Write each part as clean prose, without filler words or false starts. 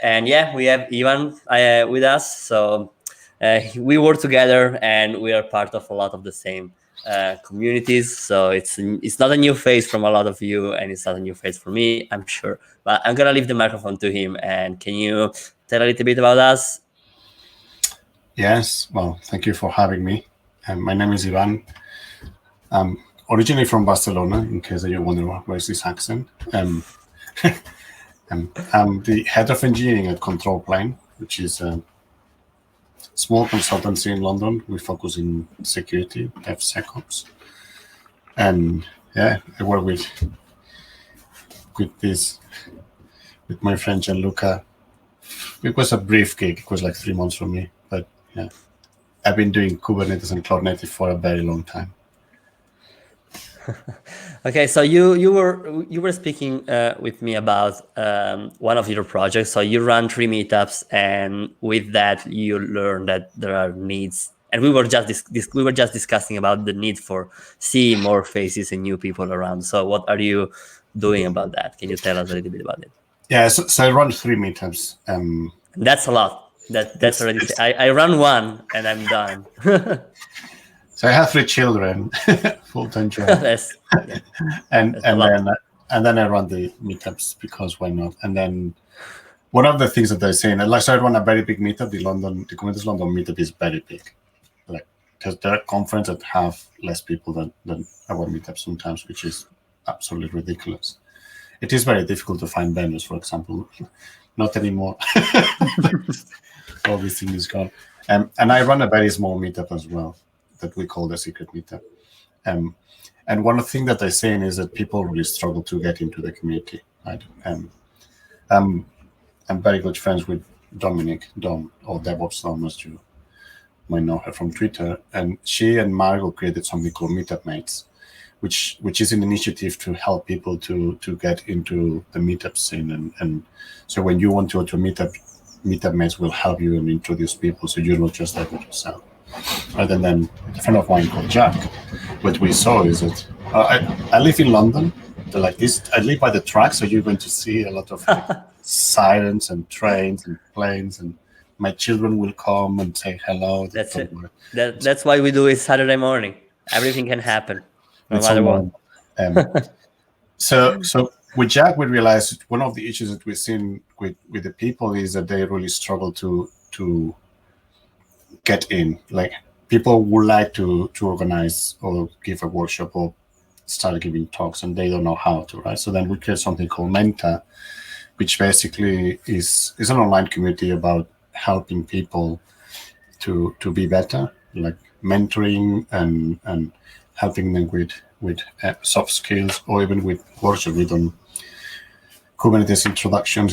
And yeah, we have Ivan with us. So we work together, and we are part of a lot of the same communities. So it's not a new face from a lot of you, and it's not a new face for me, I'm sure. But I'm gonna leave the microphone to him. And can you tell a little bit about us? Yes. Well, thank you for having me. My name is Ivan. I'm originally from Barcelona, in case you're wondering where's this accent. I'm the head of engineering at Control Plane, which is a small consultancy in London. We focus in security, DevSecOps. And yeah, I work with my friend Gianluca. It was a brief gig. It was like 3 months for me, but yeah, I've been doing Kubernetes and Cloud Native for a very long time. Okay, so you were speaking with me about one of your projects. So you run 3 meetups, and with that you learn that there are needs. And we were just discussing about the need for seeing more faces and new people around. So what are you doing about that? Can you tell us a little bit about it? Yeah, so I run 3 meetups. That's a lot. That's already. I run 1 and I'm done. So I have 3 children, full-time job, and then I run the meetups because why not? And then one of the things that they're saying, like, so I run a very big meetup. The Kubernetes London meetup is very big. Like, because there are conferences that have less people than our meetup sometimes, which is absolutely ridiculous. It is very difficult to find venues, for example. Not anymore. All this thing is gone. And I run a very small meetup as well that we call the secret meetup. And one of the things that they're saying is that people really struggle to get into the community. Right? I'm very good friends with Dom, or DevOps Dom, as you might know her from Twitter. And she and Margot created something called Meetup Mates, which is an initiative to help people to get into the meetup scene. And so when you want to go to a Meetup Mates will help you and introduce people, so you're not just there with yourself. Rather than a friend of mine called Jack, what we saw is that I live in London. Like this, I live by the track, so you're going to see a lot of sirens and trains and planes, and my children will come and say hello. That's it. That's why we do it Saturday morning. Everything can happen, no matter what. So with Jack, we realized one of the issues that we've seen with the people is that they really struggle to get in. Like, people would like to organize or give a workshop or start giving talks, and they don't know how to, right? So then we create something called Menta, which basically is an online community about helping people to be better, like mentoring and helping them with soft skills, or even with workshops. We've done Kubernetes introduction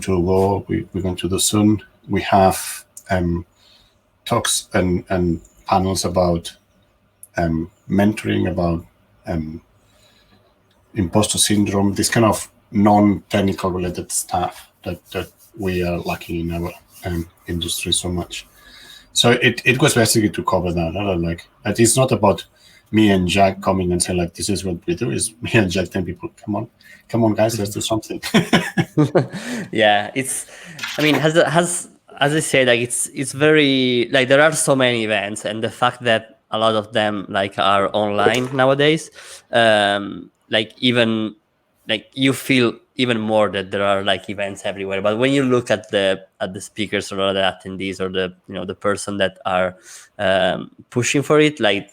to Go. We're going to do soon. We have talks and panels about mentoring, about imposter syndrome, this kind of non-technical related stuff that we are lacking in our industry so much. So it was basically to cover that. Like, it's not about me and Jack coming and saying, like, this is what we do. Is me and Jack telling people, come on guys, let's do something. Yeah, as I say, like, it's very, like, there are so many events, and the fact that a lot of them, like, are online nowadays, like, even, like, you feel even more that there are, like, events everywhere. But when you look at the speakers or the attendees or the person that are pushing for it, like,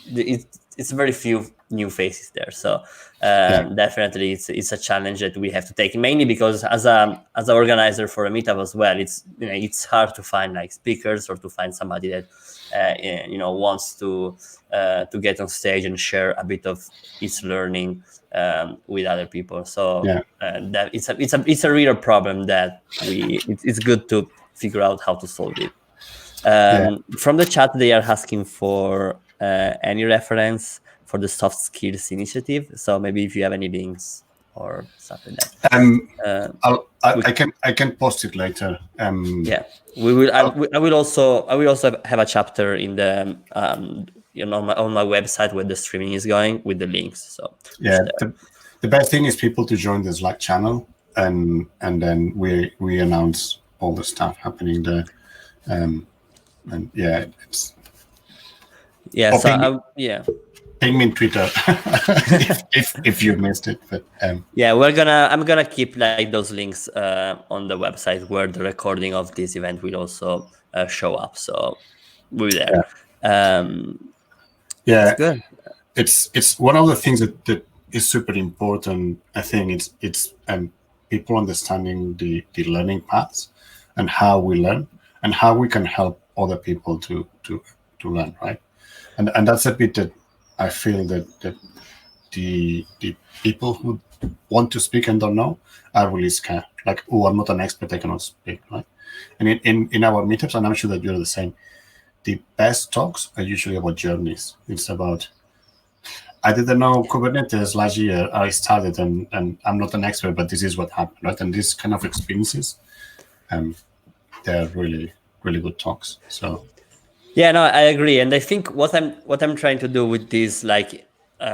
it's very few new faces there. So definitely it's a challenge that we have to take, mainly because as an organizer for a meetup as well, it's hard to find, like, speakers, or to find somebody that wants to get on stage and share a bit of his learning with other people. So that it's a real problem that it's good to figure out how to solve it. From the chat, they are asking for any reference for the soft skills initiative. So maybe if you have any links or stuff like that. I can post it later. Yeah, we will. I will also have a chapter in the on my website where the streaming is going with the links. So yeah, the best thing is people to join the Slack channel. and then we announce all the stuff happening there. And yeah, it's ping me in Twitter if you missed it. But yeah, I'm gonna keep like those links on the website where the recording of this event will also show up. So we'll be there. Yeah, it's good. It's one of the things that is super important. I think it's people understanding the learning paths and how we learn and how we can help other people to learn, right? And that's a bit that I feel that the people who want to speak and don't know are really scared. Like, oh, I'm not an expert, I cannot speak, right? And in our meetups, and I'm sure that you're the same, the best talks are usually about journeys. It's about, I didn't know Kubernetes last year. I started, and I'm not an expert, but this is what happened, right? And these kind of experiences, they're really, really good talks. So, yeah, no, I agree, and I think what I'm trying to do with these like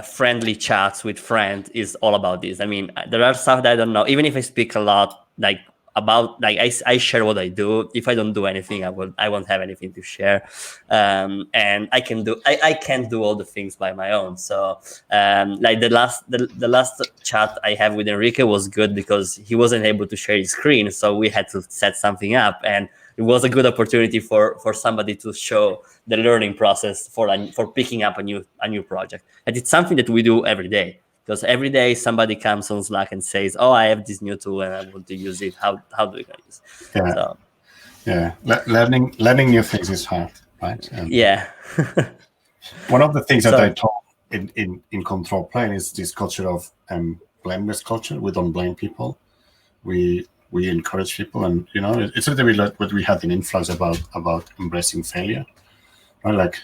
friendly chats with friends is all about this. I mean, there are stuff that I don't know. Even if I speak a lot, like about like I share what I do. If I don't do anything, I won't have anything to share, and I can't do all the things by my own. So like the last chat I have with Enrique was good because he wasn't able to share his screen, so we had to set something up, and it was a good opportunity for somebody to show the learning process for picking up a new project. And it's something that we do every day. Because every day somebody comes on Slack and says, "Oh, I have this new tool and I want to use it. How do I use it?" Yeah, so, yeah. Learning new things is hard, right? Yeah. One of the things that I taught in Control Plane is this culture of blameless culture. We don't blame people. We encourage people, and it's a little bit like what we had in Influx about embracing failure, right? Like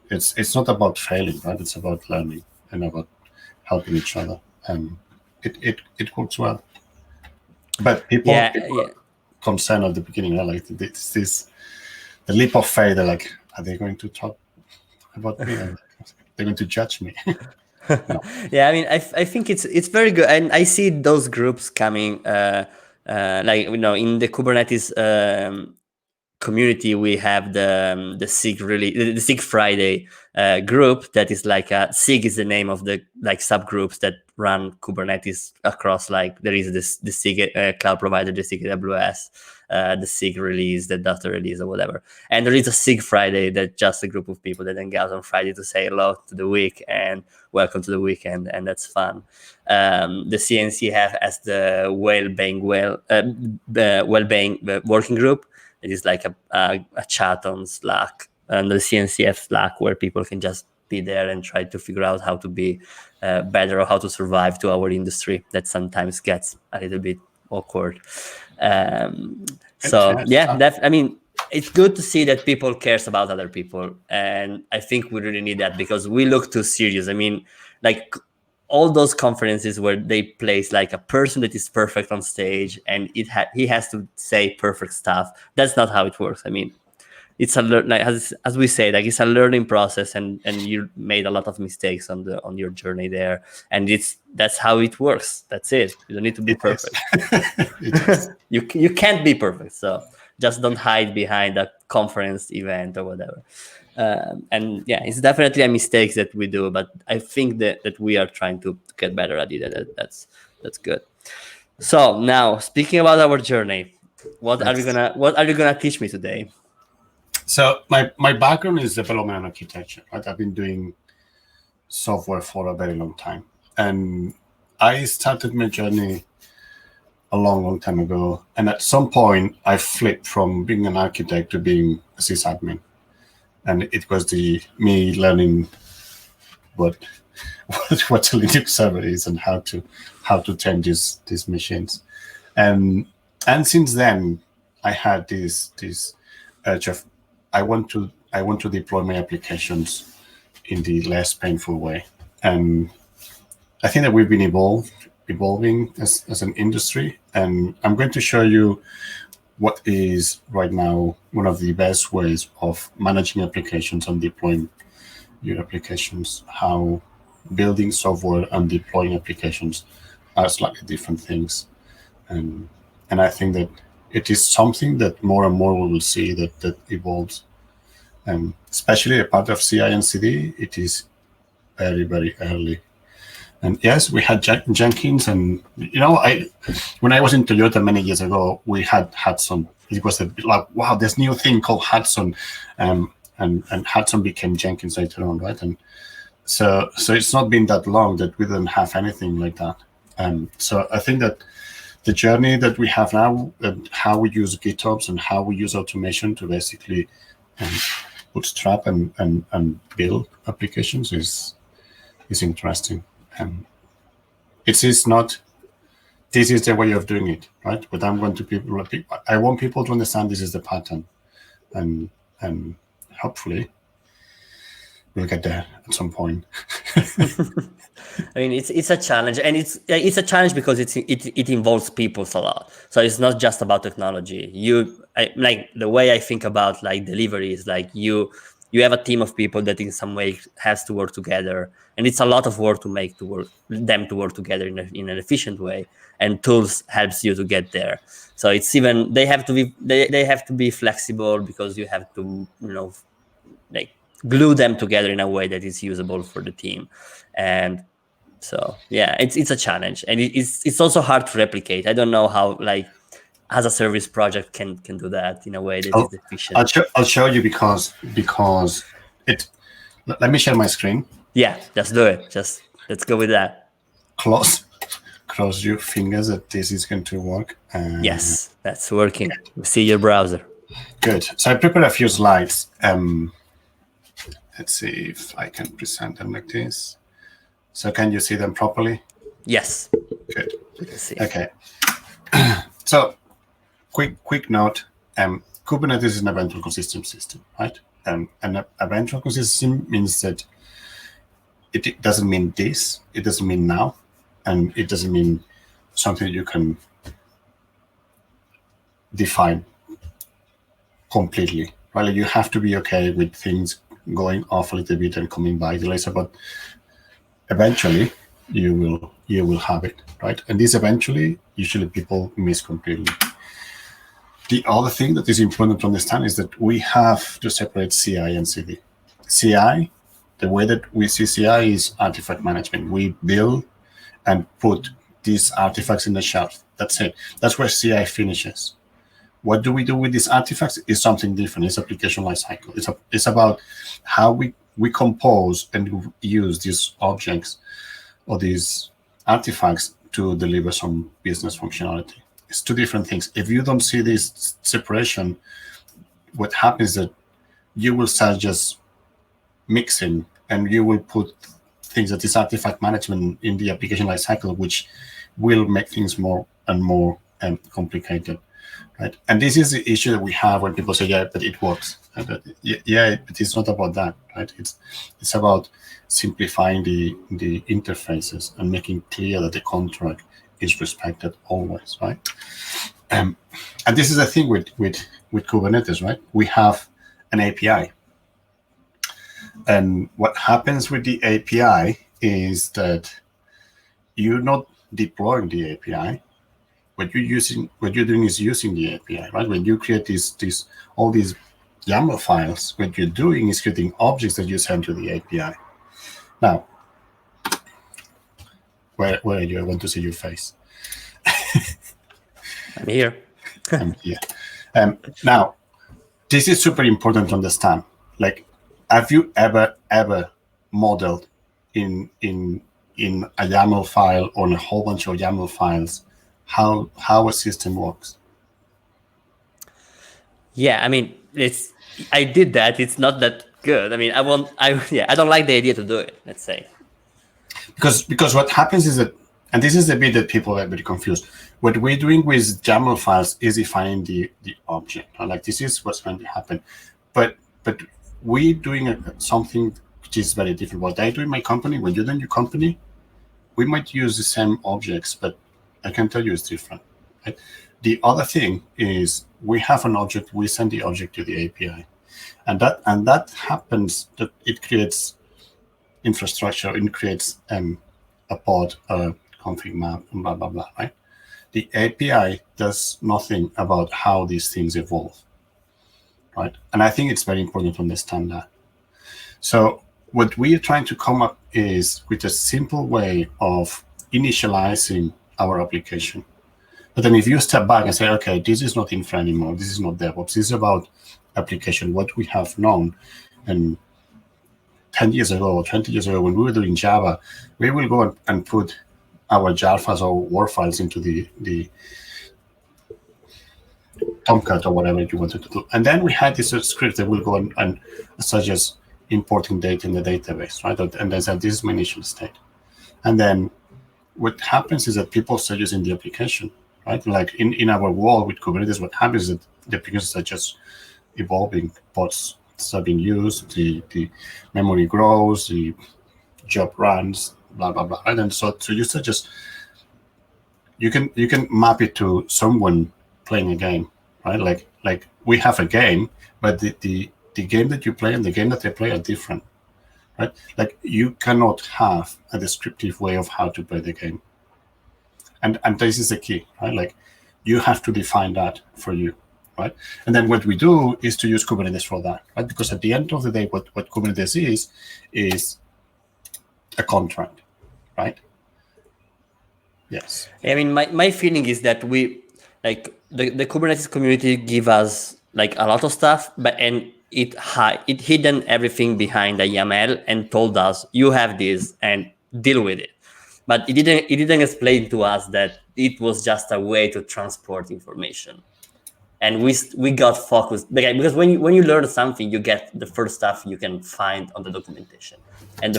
it's not about failing, right? It's about learning and about helping each other, and it works well. But people are concerned at the beginning, right? Like this the leap of faith. They're like, are they going to talk about me? They're going to judge me. No. Yeah, I mean, I think it's very good, and I see those groups coming. Like in the Kubernetes community, we have the SIG Friday group that is like SIG is the name of the like subgroups that run Kubernetes across, like there is the SIG cloud provider, the SIG AWS, the SIG release, the data release or whatever. And there is a SIG Friday that's just a group of people that hang out on Friday to say hello to the week and welcome to the weekend, and that's fun. The CNC have as the well-being working group. It is like a chat on Slack and the CNCF Slack where people can just be there and try to figure out how to be better or how to survive to our industry that sometimes gets a little bit awkward. So yeah, I mean, it's good to see that people cares about other people, and I think we really need that because we look too serious. I mean, like all those conferences where they place like a person that is perfect on stage and he has to say perfect stuff. That's not how it works. I mean, it's a like as we say, like it's a learning process, and you made a lot of mistakes on your journey there, and that's how it works. That's it. You don't need to be perfect. You can't be perfect. So just don't hide behind a conference event or whatever. And yeah, it's definitely a mistake that we do, but I think that we are trying to get better at it. That's good. So now, speaking about our journey, what are you gonna teach me today? So my background is development and architecture. Right? I've been doing software for a very long time, and I started my journey a long time ago. And at some point, I flipped from being an architect to being a sysadmin. And it was me learning what a Linux server is and how to turn these machines. And since then, I had this urge of I want to deploy my applications in the less painful way. And I think that we've been evolving as an industry. And I'm going to show you what is right now one of the best ways of managing applications and deploying your applications, how building software and deploying applications are slightly different things. And I think that it is something that more and more we will see that evolves. Especially a part of CI and CD, it is very, very early. And yes, we had Jenkins, and when I was in Toyota many years ago, we had Hudson. It was like, wow, this new thing called Hudson, and Hudson became Jenkins later on, right? And so it's not been that long that we didn't have anything like that. So I think that the journey that we have now, and how we use GitOps and how we use automation to basically bootstrap and build applications is interesting. It is not, this is the way of doing it, right? But I want people to understand this is the pattern, and hopefully we'll get there at some point. I mean, it's a challenge, and it's a challenge because it involves people a lot. So it's not just about technology. Like the way I think about like delivery is like you have a team of people that in some way has to work together, and it's a lot of work to make them to work together in an efficient way. And tools helps you to get there. So it's even they have to be flexible, because you have to like glue them together in a way that is usable for the team. And so yeah, it's a challenge, and it's also hard to replicate. I don't know how like as a service project can do that in a way that is efficient. I'll show you because it. Let me share my screen. Yeah, just do it. Just let's go with that. Cross your fingers that this is going to work. Yes, that's working. We see your browser. Good. So I prepared a few slides. Let's see if I can present them like this. So can you see them properly? Yes. Good. Let's see. Okay. So quick note. Kubernetes is an eventual consistent system, right? An eventual consistent means that it doesn't mean this, it doesn't mean now, and it doesn't mean something you can define completely, right? Like you have to be okay with things going off a little bit and coming back later, but eventually you will have it, right? And this eventually, usually people miss completely. The other thing that is important to understand is that we have to separate CI and CD. CI, the way that we see CI is artifact management. We build and put these artifacts in the shelf. That's it. That's where CI finishes. What do we do with these artifacts is something different. It's application lifecycle. It's about how we compose and use these objects or these artifacts to deliver some business functionality. It's two different things. If you don't see this separation, what happens is that you will start just mixing, and you will put things that is artifact management in the application lifecycle, which will make things more and more complicated, right? And this is the issue that we have when people say, "Yeah, but it works." Yeah, but it's not about that, right? It's about simplifying the interfaces and making clear that the contract is respected always, right? And this is the thing with Kubernetes, right? We have an API. And what happens with the API is that you're not deploying the API. What you're doing is using the API, right? When you create all these YAML files, what you're doing is creating objects that you send to the API. Now, where are you? I want to see your face. I'm here. I'm here. Now, this is super important to understand. Like, have you ever modeled in a YAML file or in a whole bunch of YAML files how a system works? Yeah, I mean, I did that. It's not that good. I mean, I don't like the idea to do it, let's say. Because what happens is that, and this is the bit that people are very confused. What we're doing with YAML files is defining the object. Like, this is what's going to happen. But we're doing something which is very different. What I do in my company, when you do in your company, we might use the same objects, but I can tell you it's different. Right? The other thing is we have an object, we send the object to the API. And that happens, that it creates infrastructure, it creates a pod, a config map, and blah, blah, blah, right? the API does nothing about how these things evolve, right? And I think it's very important to understand that. So what we are trying to come up is with a simple way of initializing our application. But then if you step back and say, okay, this is not infra anymore, this is not DevOps, this is about application, what we have known. And 10 years ago or 20 years ago, when we were doing Java, we will go and put our jar files or war files into the Tomcat or whatever you wanted to do. And then we had this script that will go and suggest importing data in the database, right? And then say, this is my initial state. And then what happens is that people start using the application, right? Like in our world with Kubernetes, what happens is that the applications are just evolving, pods are being used, the memory grows, the job runs, blah, blah, blah. Right? And so you just, you can map it to someone playing a game, right? Like we have a game, but the game that you play and the game that they play are different, right? Like you cannot have a descriptive way of how to play the game. And this is the key, right? Like you have to define that for you, right? And then what we do is to use Kubernetes for that, right? Because at the end of the day, what Kubernetes is a contract, right? Yes. I mean, my feeling is that we, like the Kubernetes community give us like a lot of stuff, and it hidden everything behind the YAML and told us, you have this and deal with it. But it didn't explain to us that it was just a way to transport information. And we got focused, because when you learn something, you get the first stuff you can find on the documentation. And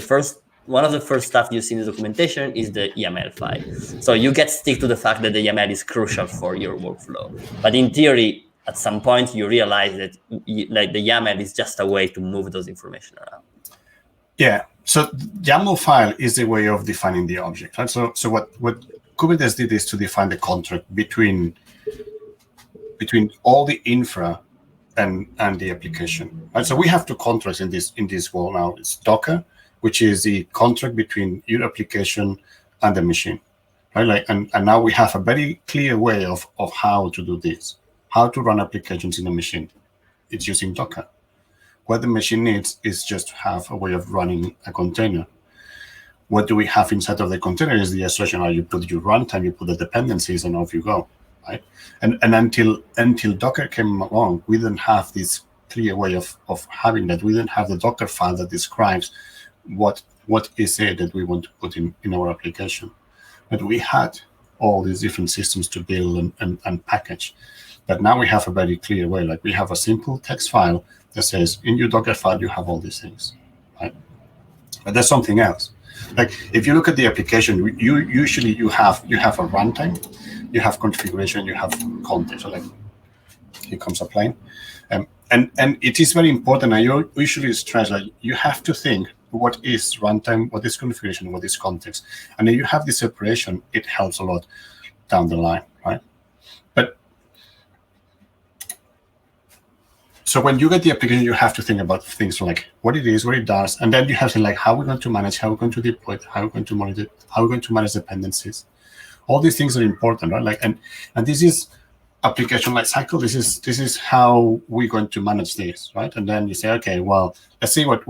one of the first stuff you see in the documentation is the YAML file. So you get stick to the fact that the YAML is crucial for your workflow. But in theory, at some point, you realize that like the YAML is just a way to move those information around. Yeah. So YAML file is a way of defining the object, right? So what Kubernetes did is to define the contract between all the infra and the application. Right? So we have two contracts in this world now. It's Docker, which is the contract between your application and the machine. Right? Like and now we have a very clear way of how to do this, how to run applications in a machine. It's using Docker. What the machine needs is just to have a way of running a container. What do we have inside of the container is the abstraction. You put your runtime, you put the dependencies, and off you go, right? And until Docker came along, we didn't have this clear way of having that. We didn't have the Docker file that describes what is it that we want to put in our application. But we had all these different systems to build and package. But now we have a very clear way. Like we have a simple text file that says in your Docker file you have all these things, right? But there's something else. Like if you look at the application, you usually have a runtime, you have configuration, you have context. So like here comes a plane, and it is very important. I usually stress that you have to think what is runtime, what is configuration, what is context, and then you have this separation. It helps a lot down the line, right? But so when you get the application, you have to think about things like what it is, what it does, and then you have to like how we're going to manage, how we're going to deploy it, how we're going to monitor it, how we're going to manage dependencies. All these things are important, right? Like and this is application lifecycle. This is how we're going to manage this, right? And then you say, okay, well, let's see what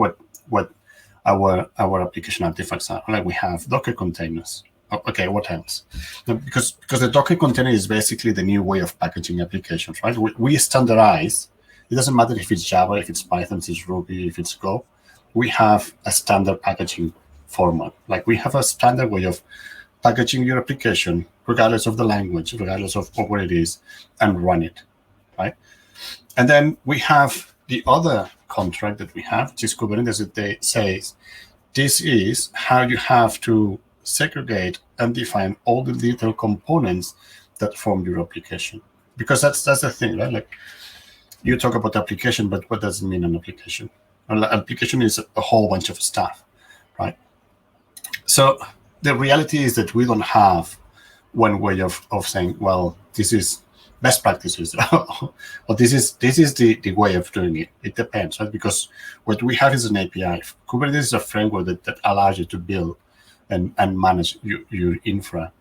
our application artifacts are. Like we have Docker containers. Okay, what else? Because the Docker container is basically the new way of packaging applications, right? We standardize. It doesn't matter if it's Java, if it's Python, if it's Ruby, if it's Go. We have a standard packaging format. Like we have a standard way of packaging your application, regardless of the language, regardless of what it is, and run it, right? And then we have the other contract that we have, which is Kubernetes, that says this is how you have to segregate and define all the little components that form your application. Because that's the thing, right? Like you talk about application, but what does it mean an application? An application is a whole bunch of stuff, right? So the reality is that we don't have one way of saying, well, this is best practices, or this is the way of doing it. It depends, right? Because what we have is an API. Kubernetes is a framework that allows you to build and manage your infra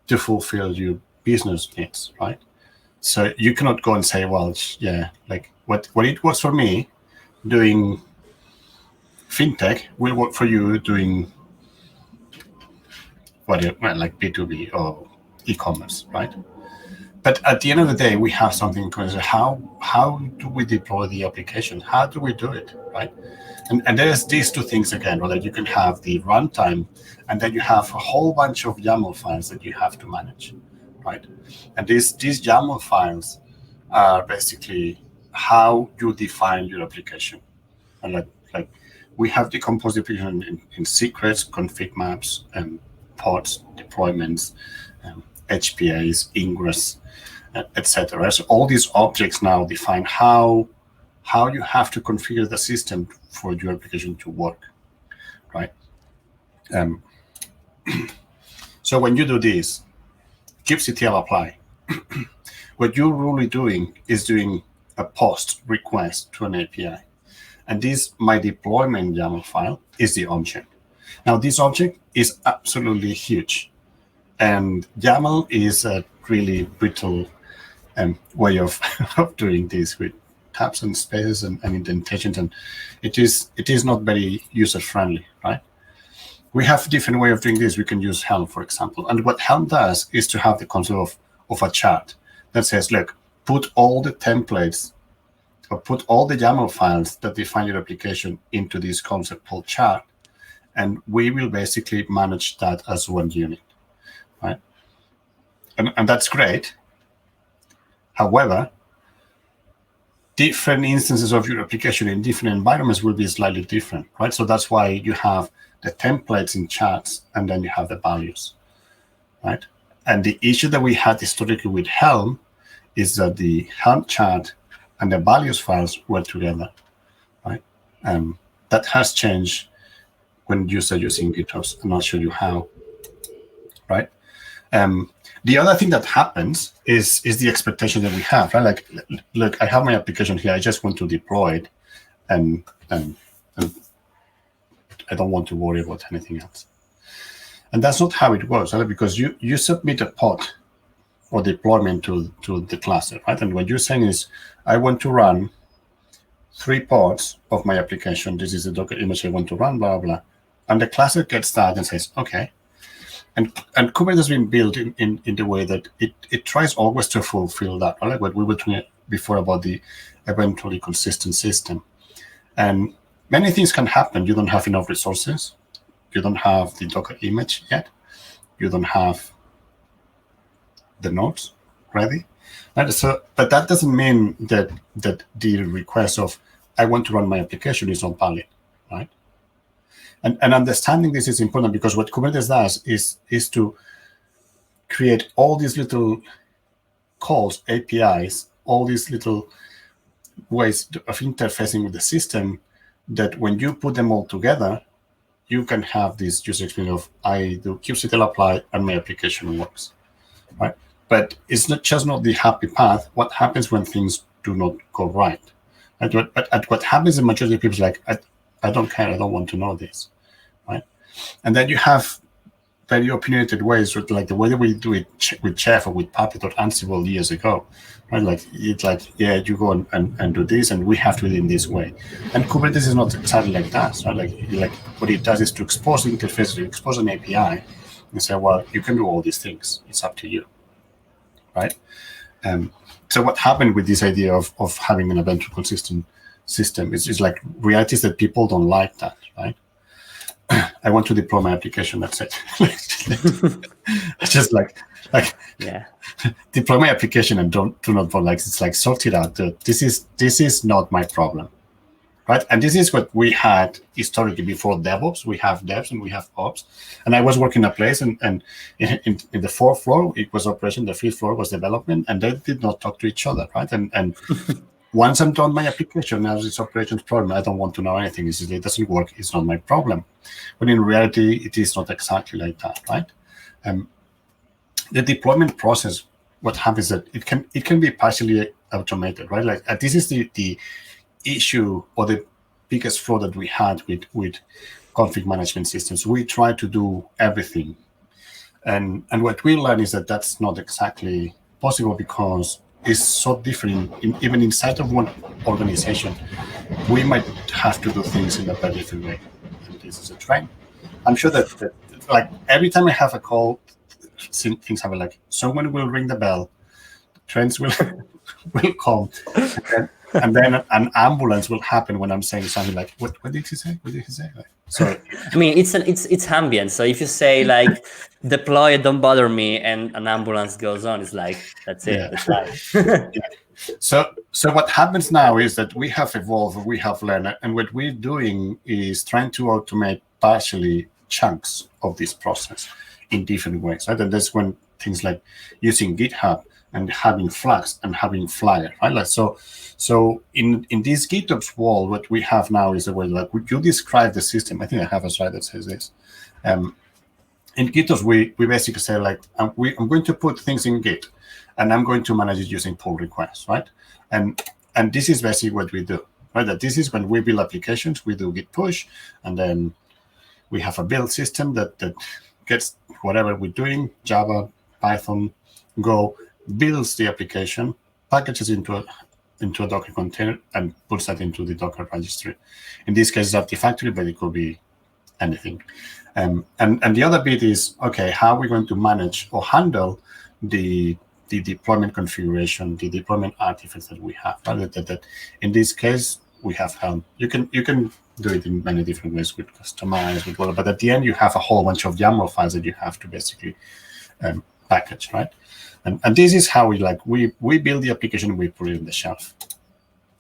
to fulfill your business needs, right? So you cannot go and say, well, yeah, like what it works for me doing fintech will work for you doing like B2B or e-commerce, right? But at the end of the day, we have something in common. How do we deploy the application? How do we do it, right? And there's these two things again, right? You can have the runtime, and then you have a whole bunch of YAML files that you have to manage, right? And these YAML files are basically how you define your application. And like we have decomposed the application in secrets, config maps, and pods, deployments, HPAs, ingress, etc. So all these objects now define how you have to configure the system for your application to work, right? So when you do this, kubectl apply, what you're really doing is doing a post request to an API. And this my deployment YAML file is the object. Now this object is absolutely huge. And YAML is a really brittle way of doing this with tabs and spaces and indentations, and it is not very user friendly, right? We have a different way of doing this. We can use Helm, for example, and what Helm does is to have the concept of a chart that says, look, put all the templates or put all the YAML files that define your application into this concept called chart, and we will basically manage that as one unit, right? And that's great. However, different instances of your application in different environments will be slightly different, right? So that's why you have the templates in charts, and then you have the values, right? And the issue that we had historically with Helm is that the Helm chart and the values files were together, right? That has changed when you start using GitOps, and I'll show you how, right? The other thing that happens is the expectation that we have, right? Like, look, I have my application here. I just want to deploy it, and I don't want to worry about anything else. And that's not how it works, right? Because you submit a pod or deployment to the cluster, right? And what you're saying is, I want to run 3 pods of my application. This is the Docker image I want to run, blah, blah. And the cluster gets that and says, okay. And Kubernetes has been built in the way that it tries always to fulfill that, right? Like what we were talking before about the eventually consistent system. And many things can happen. You don't have enough resources. You don't have the Docker image yet. You don't have the nodes ready. Right? So, but that doesn't mean that the request of I want to run my application is not valid, right? And understanding this is important, because what Kubernetes does is to create all these little calls, APIs, all these little ways of interfacing with the system, that when you put them all together, you can have this user experience of I do kubectl apply and my application works, right? But it's not the happy path. What happens when things do not go right? But what happens in majority of people is like, I don't care. I don't want to know this, right? And then you have very opinionated ways, like the way that we do it with Chef or with Puppet or Ansible years ago, right? Like it's like, yeah, you go and do this, and we have to do it in this way. And Kubernetes is not exactly like that, right? Like what it does is to expose the interface, to expose an API, and say, well, you can do all these things. It's up to you, right? So what happened with this idea of having an eventually consistent system is like reality is that people don't like that, right? I want to deploy my application. That's it. Just like yeah, deploy my application and do not vote. Like it's like sort it out. This is not my problem, right? And this is what we had historically before DevOps. We have devs and we have ops. And I was working a place, and in the 4th floor it was operation. The 5th floor was development, and they did not talk to each other, right? And once I'm done my application, now it's operations problem. I don't want to know anything. It doesn't work. It's not my problem. But in reality, it is not exactly like that, right? The deployment process, what happens is that it can be partially automated, right? Like this is the issue or the biggest flaw that we had with config management systems. We try to do everything And what we learn is that that's not exactly possible, because it's so different. Even inside of one organization, we might have to do things in a very different way. And this is a trend. I'm sure that like every time I have a call, things happen. Like someone will ring the bell, trends will come, and then an ambulance will happen when I'm saying something like, "What did he say? What did he say?" Like, so, I mean, it's ambient. So if you say like deploy, don't bother me, and an ambulance goes on, it's like that's it. It's life. So what happens now is that we have evolved, we have learned, and what we're doing is trying to automate partially chunks of this process in different ways. Right? And that's when things like using GitHub and having flags and having flyers, right? Like so in this GitOps world, what we have now is a way like, would you describe the system? I think I have a slide that says this. In GitOps, we basically say like, I'm going to put things in Git, and I'm going to manage it using pull requests, right? And this is basically what we do, right? That this is when we build applications, we do Git push, and then we have a build system that gets whatever we're doing, Java, Python, Go, builds the application, packages into a Docker container, and puts that into the Docker registry. In this case, it's Artifactory, but it could be anything. And the other bit is, okay, how are we going to manage or handle the deployment configuration, the deployment artifacts that we have? Right? That in this case, we have Helm. You can do it in many different ways with customize, with whatever, but at the end, you have a whole bunch of YAML files that you have to basically package, right? And this is how we build the application, we put it in the shelf,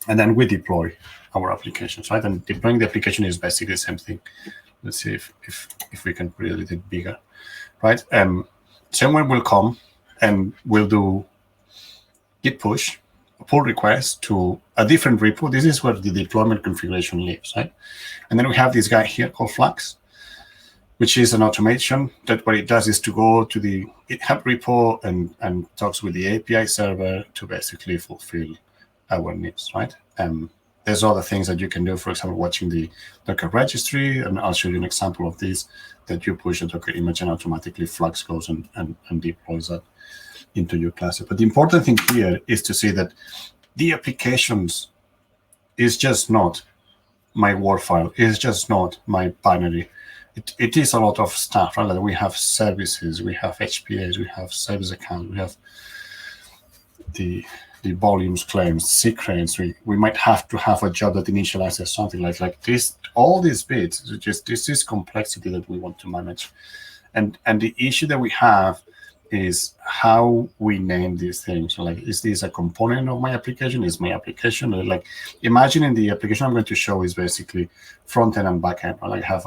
and then we deploy our applications, right? And deploying the application is basically the same thing. Let's see if we can put it a little bit bigger, right? Someone will come and we'll do git push, a pull request to a different repo. This is where the deployment configuration lives, right? And then we have this guy here called Flags, which is an automation that what it does is to go to the GitHub repo and talks with the API server to basically fulfill our needs, right? There's other things that you can do, for example, watching the Docker registry, and I'll show you an example of this, that you push a Docker image and automatically Flags goes and deploys that into your cluster. But the important thing here is to see that the applications is just not my Word file, it's just not my binary. It is a lot of stuff, right? Like we have services, we have HPAs, we have service accounts, we have the volumes claims, secrets. We might have to have a job that initializes something like this. All these bits, this is complexity that we want to manage. And the issue that we have is how we name these things. So like, is this a component of my application? Is my application like, imagine in the application I'm going to show is basically front end and back end. Right? Like I have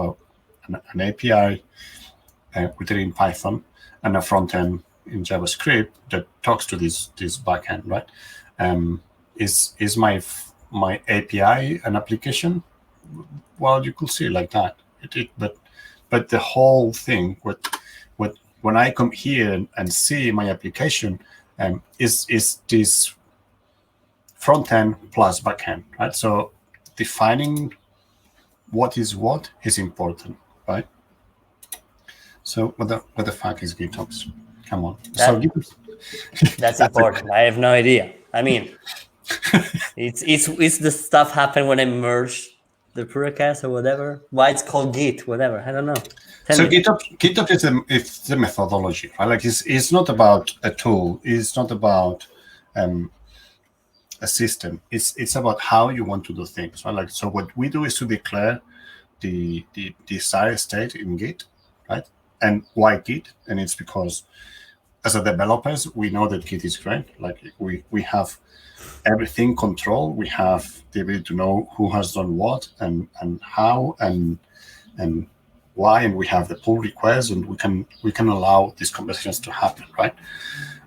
an API written in Python and a front end in JavaScript that talks to this backend, right? Is my API an application? Well, you could see it like that. But the whole thing, when I come here and see my application, is this front end plus backend, right? So defining what is important, right? So what the fuck is GitOps? Come on. That's important. I have no idea. I mean, it's the stuff happened when I merged the Puracast or whatever. Why it's called Git, whatever. I don't know. So GitOps is the methodology, right? Like it's not about a tool. It's not about a system. It's about how you want to do things, right? Like so, what we do is to declare the desired state in Git, right? And why Git? And it's because as a developers, we know that Git is great. Like we have everything controlled. We have the ability to know who has done what and how and why, and we have the pull requests, and we can allow these conversations to happen, right?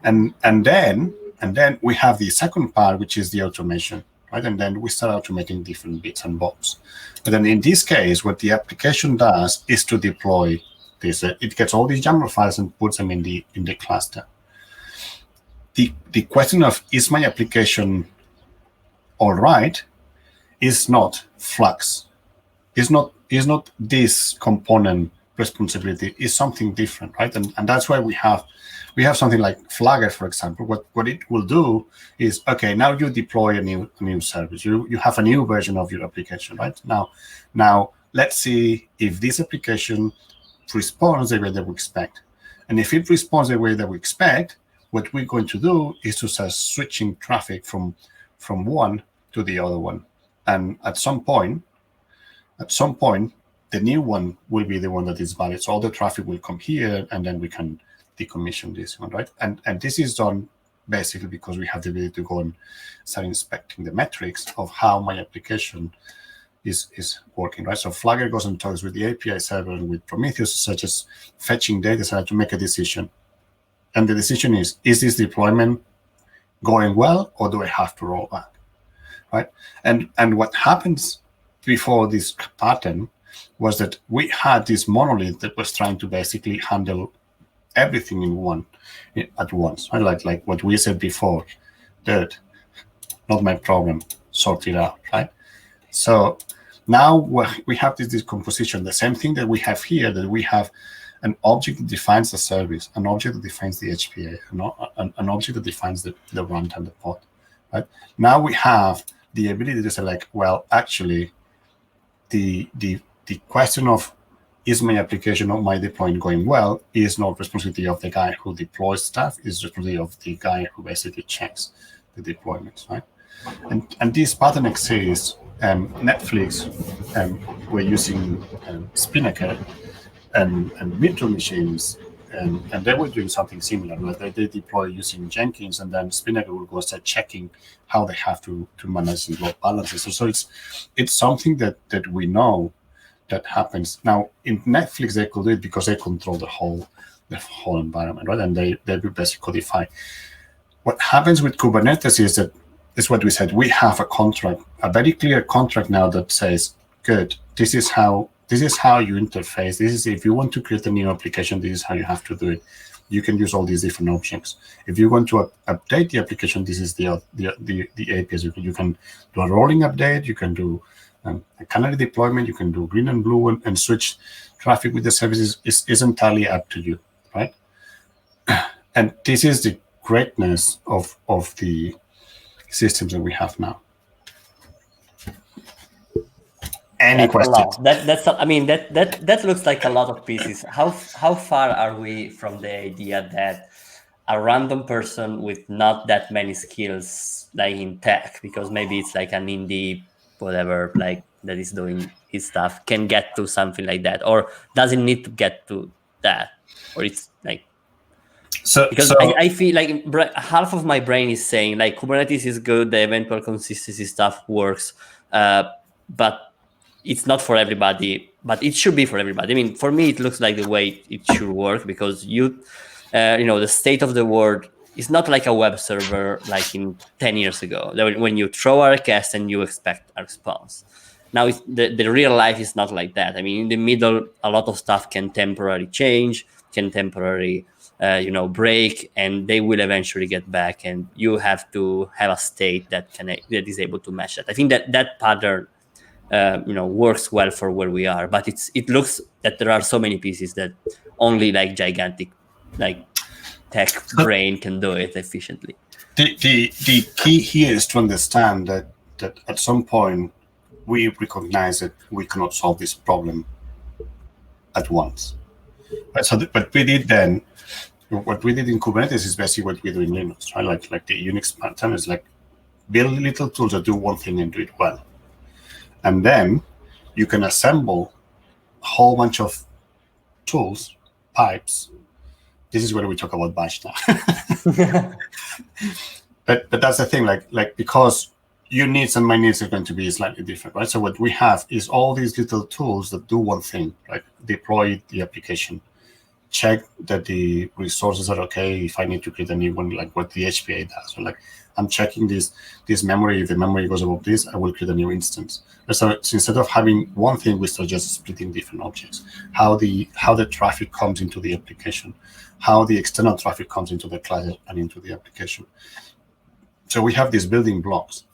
And then we have the second part, which is the automation, right? And then we start automating different bits and bobs. But then in this case, what the application does is to deploy this. It gets all these YAML files and puts them in the cluster. The question of is my application all right is not Flux. Is not this component responsibility is something different, right? And that's why we have something like Flagger, for example. What it will do is, okay, now you deploy a new service. You have a new version of your application, right? Now let's see if this application responds the way that we expect. And if it responds the way that we expect, what we're going to do is to start switching traffic from one to the other one. And at some point, the new one will be the one that is valid. So all the traffic will come here, and then we can decommission this one, right? And this is done basically because we have the ability to go and start inspecting the metrics of how my application is working, right? So Flagger goes and talks with the API server and with Prometheus, such as fetching data so to make a decision. And the decision is this deployment going well, or do I have to roll back, right? And what happens before this pattern was that we had this monolith that was trying to basically handle everything at once, right? Like what we said before, that not my problem, sort it out, right? So now we have this decomposition, the same thing that we have here, that we have an object that defines the service, an object that defines the HPA, an object that defines the runtime, the pod, right? Now we have the ability to say, like, well, actually, the question of is my application or my deployment going well is not responsibility of the guy who deploys stuff, is responsibility of the guy who basically checks the deployments, right? And this pattern exists. Netflix were using Spinnaker and virtual machines, and they were doing something similar. Like they deploy using Jenkins, and then Spinnaker will go start checking how they have to manage the load balances. So it's something that we know that happens. Now in Netflix they could do it because they control the whole environment, right? And they basically codify. What happens with Kubernetes is that is what we said. We have a contract, a very clear contract now that says, good, this is how you interface. This is, if you want to create a new application, this is how you have to do it. You can use all these different objects. If you want to update the application, this is the APIs. You can do a rolling update. You can do a canary deployment. You can do green and blue and switch traffic with the services. Is entirely up to you, right? And this is the greatness of the systems that we have now. Any questions? That looks like a lot of pieces. How far are we from the idea that a random person with not that many skills, like in tech, because maybe it's like an indie whatever, like that is doing his stuff, can get to something like that, or doesn't need to get to that, or it's like I feel like half of my brain is saying like Kubernetes is good, the eventual consistency stuff works, but it's not for everybody. But it should be for everybody. I mean, for me, it looks like the way it should work, because the state of the world is not like a web server like in 10 years ago, when you throw a request and you expect a response. Now the real life is not like that. I mean, in the middle, a lot of stuff can temporarily change, can temporarily break, and they will eventually get back, and you have to have a state that is able to match that. I think that pattern works well for where we are, but it looks that there are so many pieces that only like gigantic like tech brain can do it efficiently. The key here is to understand that at some point we recognize that we cannot solve this problem at once. Right? So what we did then, what we did in Kubernetes is basically what we do in Linux, right? Like the Unix pattern is like build little tools that do one thing and do it well. And then you can assemble a whole bunch of tools, pipes. This is where we talk about Bash now. But that's the thing, like because your needs and my needs are going to be slightly different, right? So what we have is all these little tools that do one thing, right? Deploy the application, check that the resources are okay. If I need to create a new one, like what the HPA does, so like I'm checking this memory. If the memory goes above this, I will create a new instance. So instead of having one thing, we start just splitting different objects. How the traffic comes into the application, how the external traffic comes into the client and into the application. So we have these building blocks.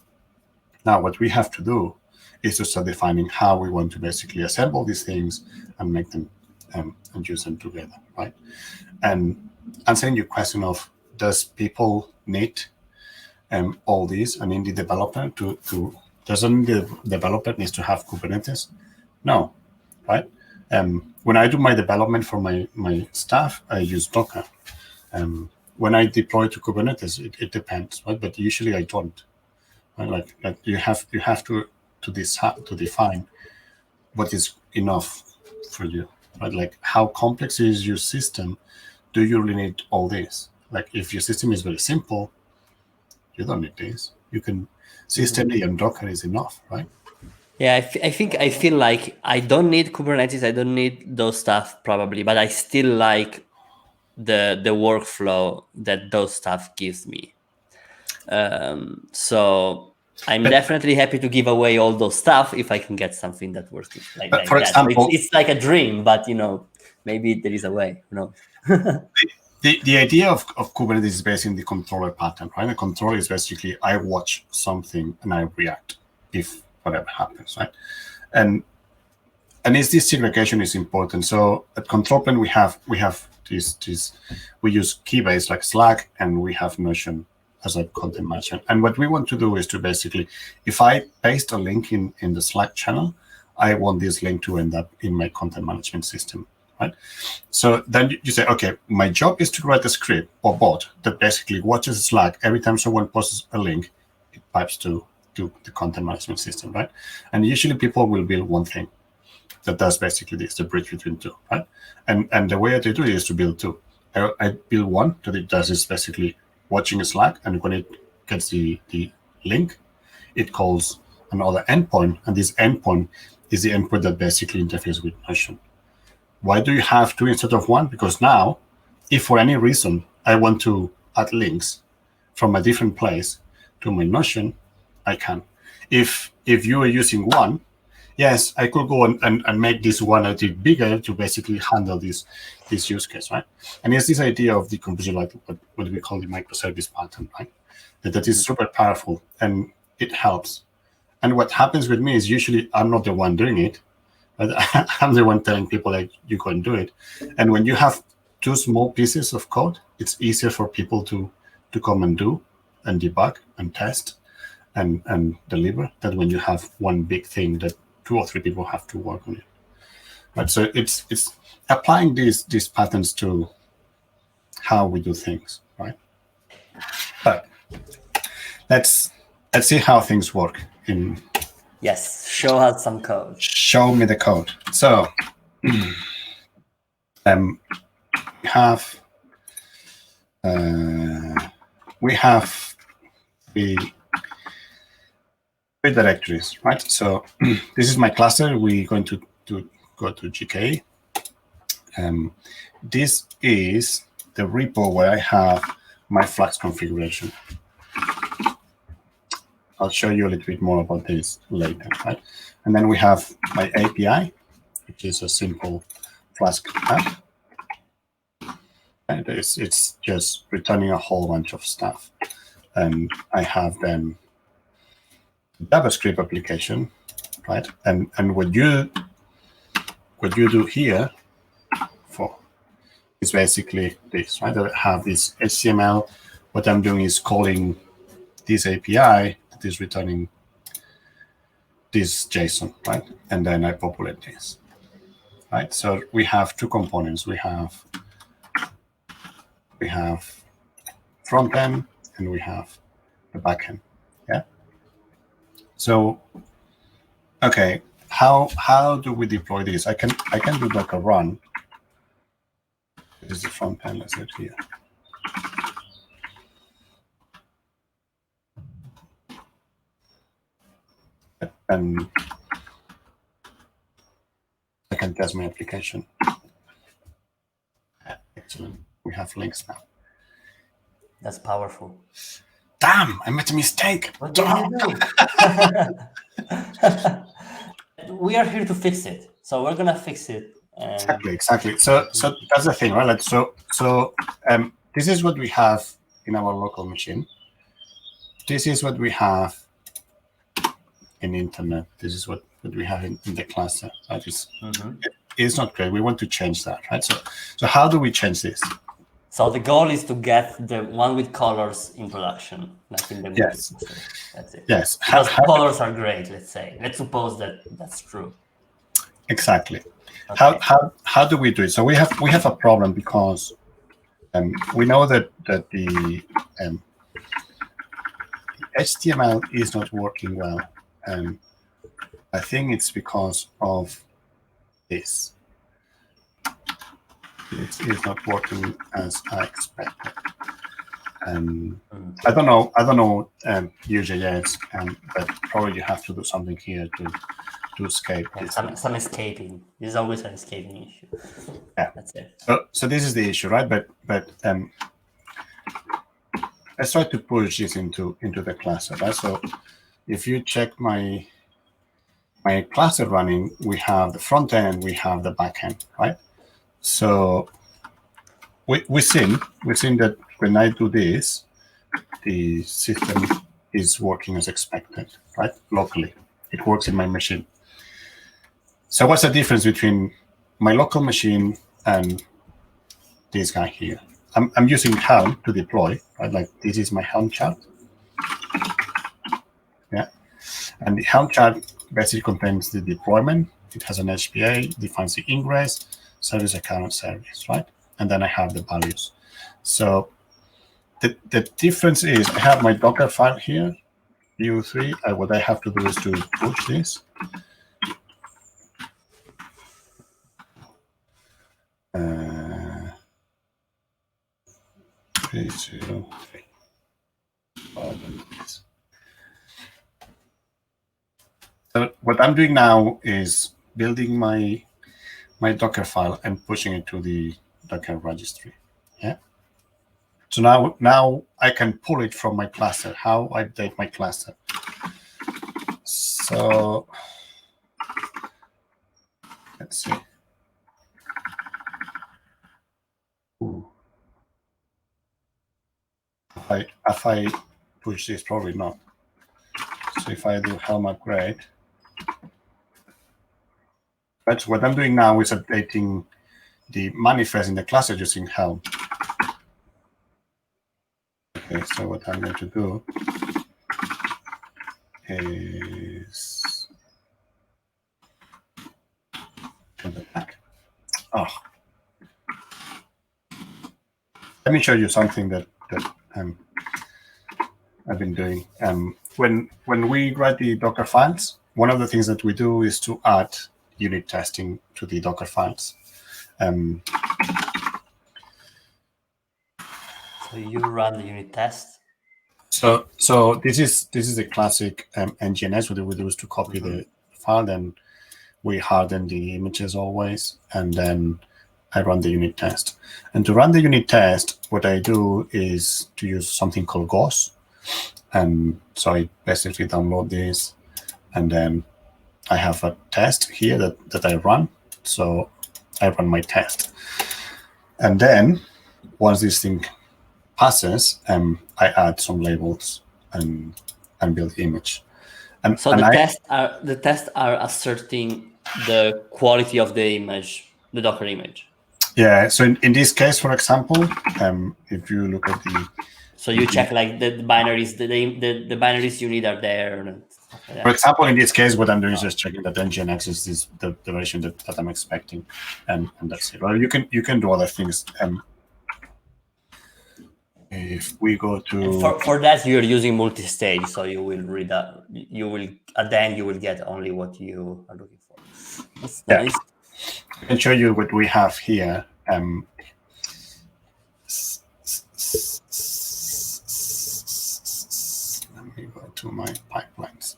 Now, what we have to do is to start defining how we want to basically assemble these things and make them and use them together, right? And answering your question of does people need all these, and in the developer doesn't the developer needs to have Kubernetes? No, right? When I do my development for my staff, I use Docker. When I deploy to Kubernetes, it depends, right? But usually I don't. Right? Like you have to define what is enough for you, right? Like how complex is your system? Do you really need all this? Like if your system is very simple, you don't need this. You can systemd and Docker is enough, right? Yeah, I feel like I don't need Kubernetes. I don't need those stuff probably, but I still like the workflow that those stuff gives me. So I'm definitely happy to give away all those stuff if I can get something that works like for that. example, So it's like a dream, but maybe there is a way. The idea of Kubernetes is based in the controller pattern, right? The controller is basically I watch something and I react if whatever happens, right? And it's this segregation is important. So at control plane we have this we use Keybase like Slack, and we have Notion as a content management. And what we want to do is to basically, if I paste a link in the Slack channel, I want this link to end up in my content management system, right? So then you say, okay, my job is to write a script or bot that basically watches Slack. Every time someone posts a link, it pipes to the content management system, right? And usually people will build one thing that does basically this, the bridge between two, right? And the way I do it is to build two. I build one that it does is basically watching a Slack, and when it gets the link, it calls another endpoint, and this endpoint is the endpoint that basically interfaces with Notion. Why do you have two instead of one? Because now, if for any reason I want to add links from a different place to my Notion, I can. If you are using one, yes, I could go and make this one a bit bigger to basically handle this use case, right? And it's this idea of decomposition, like what we call the microservice pattern, right? That is super powerful and it helps. And what happens with me is usually I'm not the one doing it, but I'm the one telling people like you go and do it. And when you have two small pieces of code, it's easier for people to come and do and debug and test and deliver than when you have one big thing that 2 or 3 people have to work on it. Right? So it's applying these patterns to how we do things, right? But let's see how things work in. Yes, show us some code. Show me the code. So we have the directories, right? So this is my cluster. We're going to go to GK. This is the repo where I have my Flux configuration. I'll show you a little bit more about this later, right? And then we have my API, which is a simple Flask app. And it's just returning a whole bunch of stuff. And I have then JavaScript application, right? And what you do here is basically this, right? I have this HTML. What I'm doing is calling this API that is returning this JSON, right? And then I populate this, right? So we have two components. We have front end and we have the back end. Yeah. So, okay, how do we deploy this? I can do like a run. This is the front end. Let's do it here. And I can test my application. Excellent. We have links now. That's powerful. Damn, I made a mistake. What did you do? We are here to fix it, so we're gonna fix it. Exactly. So that's the thing, right? Like so this is what we have in our local machine. This is what we have in internet. This is what we have in the cluster. Right? is not great. We want to change that, right? So how do we change this? So the goal is to get the one with colors in production, like in the movie. Yes. That's it. Yes. Because colors are great, let's say. Let's suppose that that's true. Exactly. Okay. How do we do it? So we have a problem because we know that the HTML is not working well. I think it's because of this. It is not working as I expected. I don't know Vue.js, but probably you have to do something here to escape this. Some escaping. There's always an escaping issue. Yeah, that's it. So this is the issue, right? But let's try to push this into the cluster, right? So if you check my cluster running, we have the front end, we have the back end, right? So we've seen that when I do this, the system is working as expected, right? Locally, it works in my machine. So what's the difference between my local machine and this guy here? I'm using Helm to deploy, right? Like this is my Helm chart. Yeah, and the Helm chart basically contains the deployment. It has an HPA, defines the ingress, service account, service, right? And then I have the values. So the difference is I have my Docker file here, Vue3. What I have to do is to push this. So what I'm doing now is building my Docker file and pushing it to the Docker registry. Yeah. So now I can pull it from my cluster. How I update my cluster? So let's see. If I push this, probably not. So if I do Helm upgrade, but what I'm doing now is updating the manifest in the cluster using Helm. Okay, so what I'm going to do is turn it back. Oh, let me show you something that I've been doing. When we write the Docker files, one of the things that we do is to add unit testing to the Docker files. So you run the unit test. So this is a classic NGNS. What we do is to copy the file, then we harden the images always, and then I run the unit test. And to run the unit test, what I do is to use something called Gauss. And so I basically download this, and then I have a test here that I run. So I run my test. And then once this thing passes, I add some labels and build the image. And so the tests are asserting the quality of the image, the Docker image. Yeah. So in this case, for example, if you look at the so you check like the binaries, the binaries you need are there. And stuff like that. For example, in this case, what I'm doing is just checking that NGNX is the version that I'm expecting, and that's it. Well, you can do other things. If we go to for that, you're using multi-stage, so you will read that. You will at the end you will get only what you are looking for. That's nice. I can show you what we have here. Let me go to my pipelines.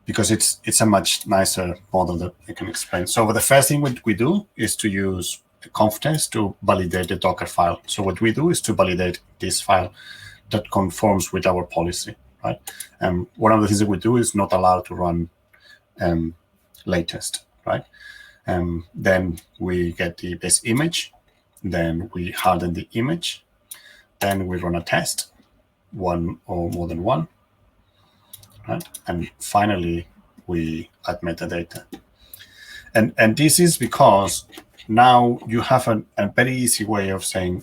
Because it's a much nicer model that I can explain. So the first thing we do is to use a conf test to validate the Docker file. So what we do is to validate this file that conforms with our policy, right? One of the things that we do is not allowed to run latest, right? Then we get this image, then we harden the image, then we run a test, one or more than one, right? And finally, we add metadata. And this is because now you have a very easy way of saying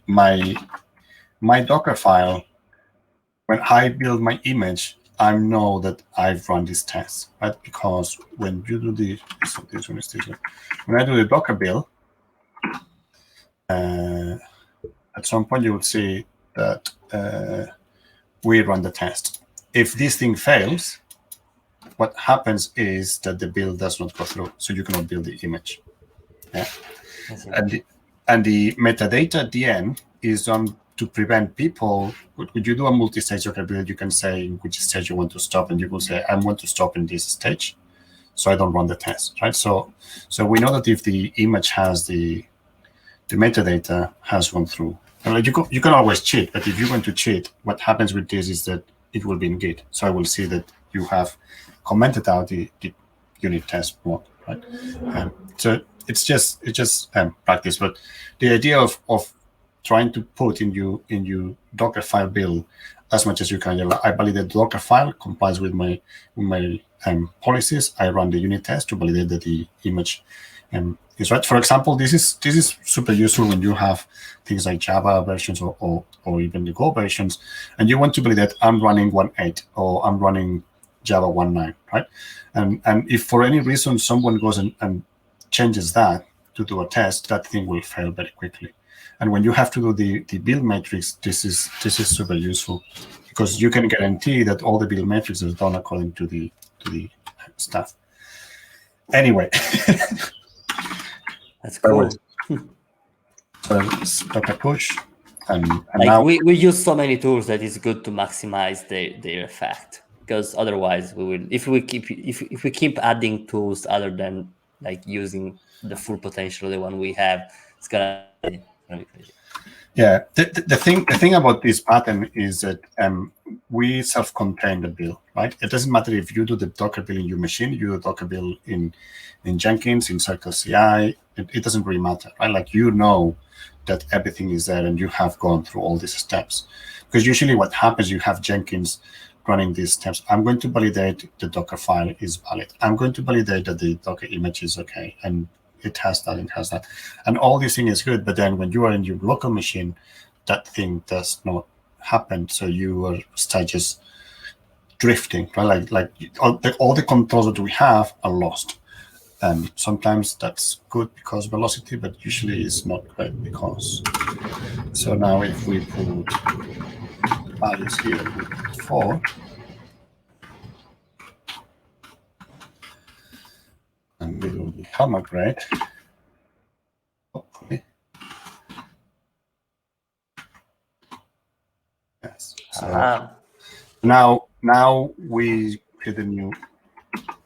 my Docker file, when I build my image, I know that I've run this test, right? Because when you do when I do the Docker build, at some point you will see that we run the test. If this thing fails, what happens is that the build does not go through, so you cannot build the image. Yeah, and the metadata at the end is done to prevent people. When you do a multi-stage Docker build, you can say in which stage you want to stop, and you will say, I want to stop in this stage, so I don't run the test, right? So we know that if the image has the metadata has gone through, and you can always cheat, but if you're going to cheat, what happens with this is that it will be in Git. So I will see that you have commented out the unit test block, right? So it's just practice, but the idea of trying to put in your Docker file build as much as you can. I validate the Docker file complies with my policies. I run the unit test to validate that the image is right. For example, this is super useful when you have things like Java versions or even the Go versions, and you want to validate I'm running 1.8 or I'm running Java 1.9, right? And if for any reason someone goes and changes that to do a test, that thing will fail very quickly. And when you have to do the build metrics, this is super useful because you can guarantee that all the build metrics are done according to the stuff. Anyway, that's cool. So let's Docker push, and like now we use so many tools that it's good to maximize their effect, because otherwise we will, if we keep adding tools other than like using the full potential of the one we have, it's gonna be crazy. Yeah, the thing about this pattern is that we self-contain the build, right? It doesn't matter if you do the Docker build in your machine, you do the Docker build in Jenkins, in Circle CI. It doesn't really matter, right? Like you know that everything is there and you have gone through all these steps. Because usually what happens, you have Jenkins running these steps. I'm going to validate the Docker file is valid. I'm going to validate that the Docker image is okay. And it has that, it has that. And all these things is good, but then when you are in your local machine, that thing does not happen. So you start just drifting, right? Like all the controls that we have are lost. And sometimes that's good because velocity, but usually it's not great because. So now if we put values here with 4, and we do the Helm upgrade, hopefully. Yes. So now we create a new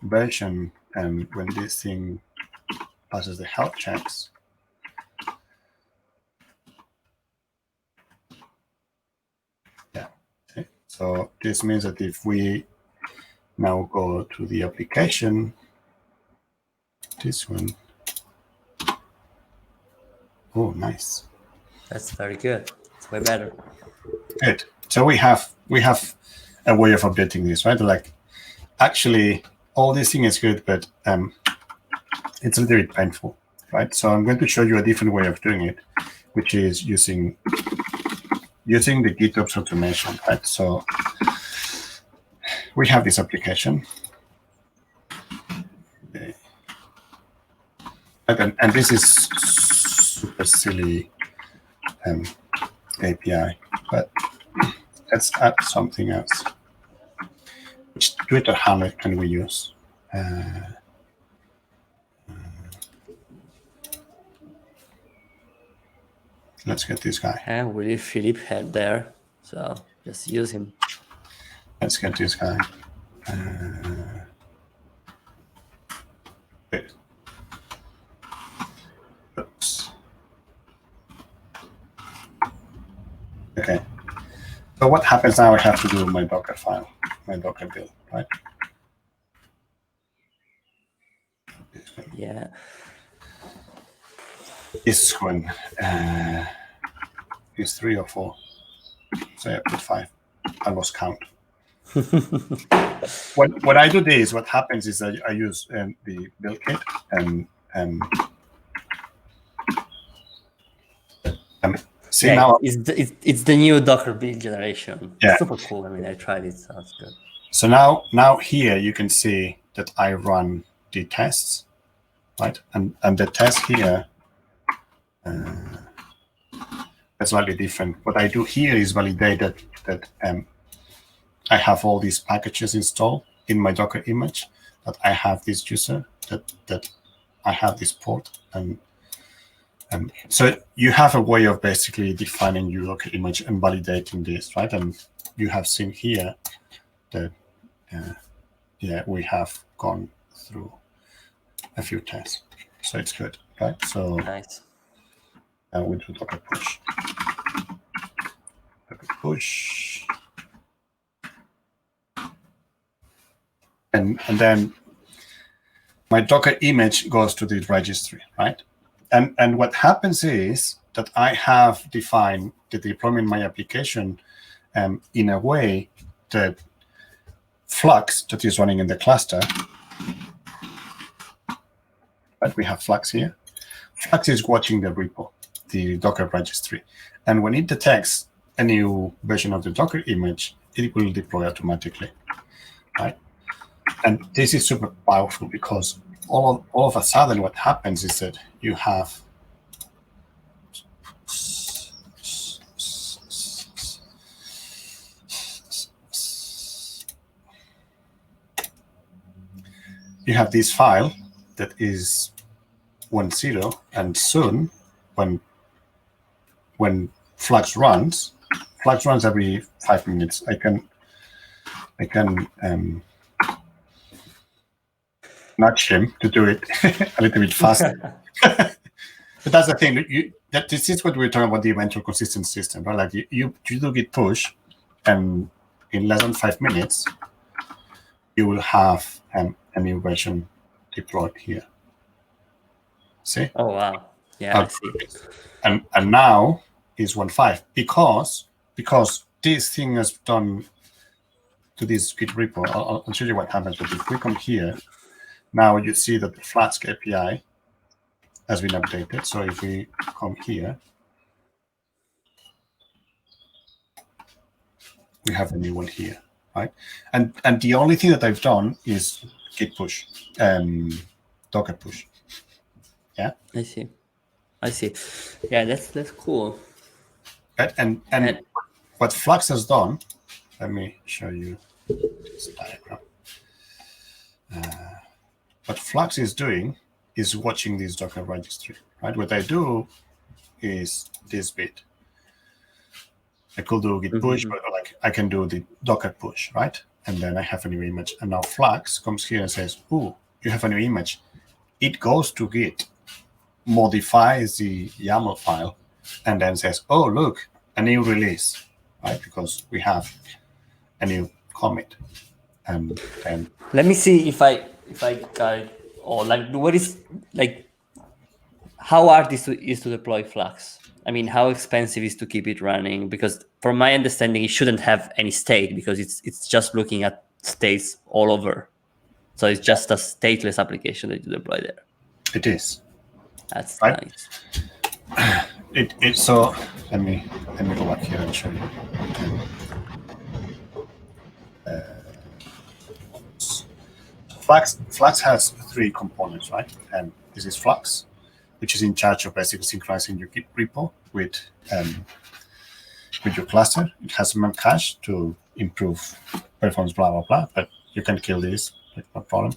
version, and when this thing passes the health checks, yeah. Okay. So this means that if we now go to the application, this one. Oh, nice. That's very good. It's way better. Good. So we have a way of updating this, right? Like, actually, all this thing is good, but it's a little bit painful, right? So I'm going to show you a different way of doing it, which is using the GitOps automation, right? So we have this application. Okay. And this is super silly API, but let's add something else. Which Twitter handle can we use? Let's get this guy. And we leave Philip head there, so just use him. Let's get this guy. Oops. Okay. So what happens now? I have to do my Docker file, my Docker build, right? Yeah. This one is 3 or 4. So I put 5. I lost count. When I do this, what happens is I use the build kit and see now it's the new Docker build generation. Yeah. Super cool. I mean, I tried it, so it's good. So now here you can see that I run the tests, right? And the test here that's slightly different. What I do here is validate that I have all these packages installed in my Docker image, that I have this user, that I have this port, and so you have a way of basically defining your Docker image and validating this, right? And you have seen here that we have gone through a few tests, so it's good, right? So nice. We do Docker push. Docker push. And then my Docker image goes to the registry, right? And what happens is that I have defined the deployment of my application in a way that Flux that is running in the cluster, right? We have Flux here. Flux is watching the repo, the Docker registry. And when it detects a new version of the Docker image, it will deploy automatically, right? And this is super powerful because all of a sudden what happens is that you have this file that is 1.0, and soon when Flux runs every 5 minutes. I can nudge him to do it a little bit faster. But that's the thing. This is what we're talking about, the eventual consistent system, right? Like you do Git push, and in less than 5 minutes, you will have a new version deployed here. See? Oh wow! Yeah, I see. And now is 1.5 because this thing has done to this Git repo. I'll show you what happens. But if we come here, now you see that the Flask API has been updated. So if we come here, we have a new one here, right? And the only thing that I've done is Git push, Docker push. Yeah. I see. Yeah, that's cool. And what Flux has done, let me show you this diagram. What Flux is doing is watching this Docker registry, right? What I do is this bit. I could do Git push, but like I can do the Docker push, right? And then I have a new image. And now Flux comes here and says, "Ooh, you have a new image." It goes to Git, modifies the YAML file, and then says, "Oh, look, a new release," right? Because we have a new commit. And then let me see if I got it. Or like, what is like? How hard is to deploy Flux? I mean, how expensive is to keep it running? Because from my understanding, it shouldn't have any state because it's just looking at states all over. So it's just a stateless application that you deploy there. It is. That's right? Nice. So let me go back here and show you. Flux has 3 components, right? And this is Flux, which is in charge of basically synchronizing your Git repo with your cluster. It has memcache to improve performance, blah, blah, blah, but you can kill this, like, no problem.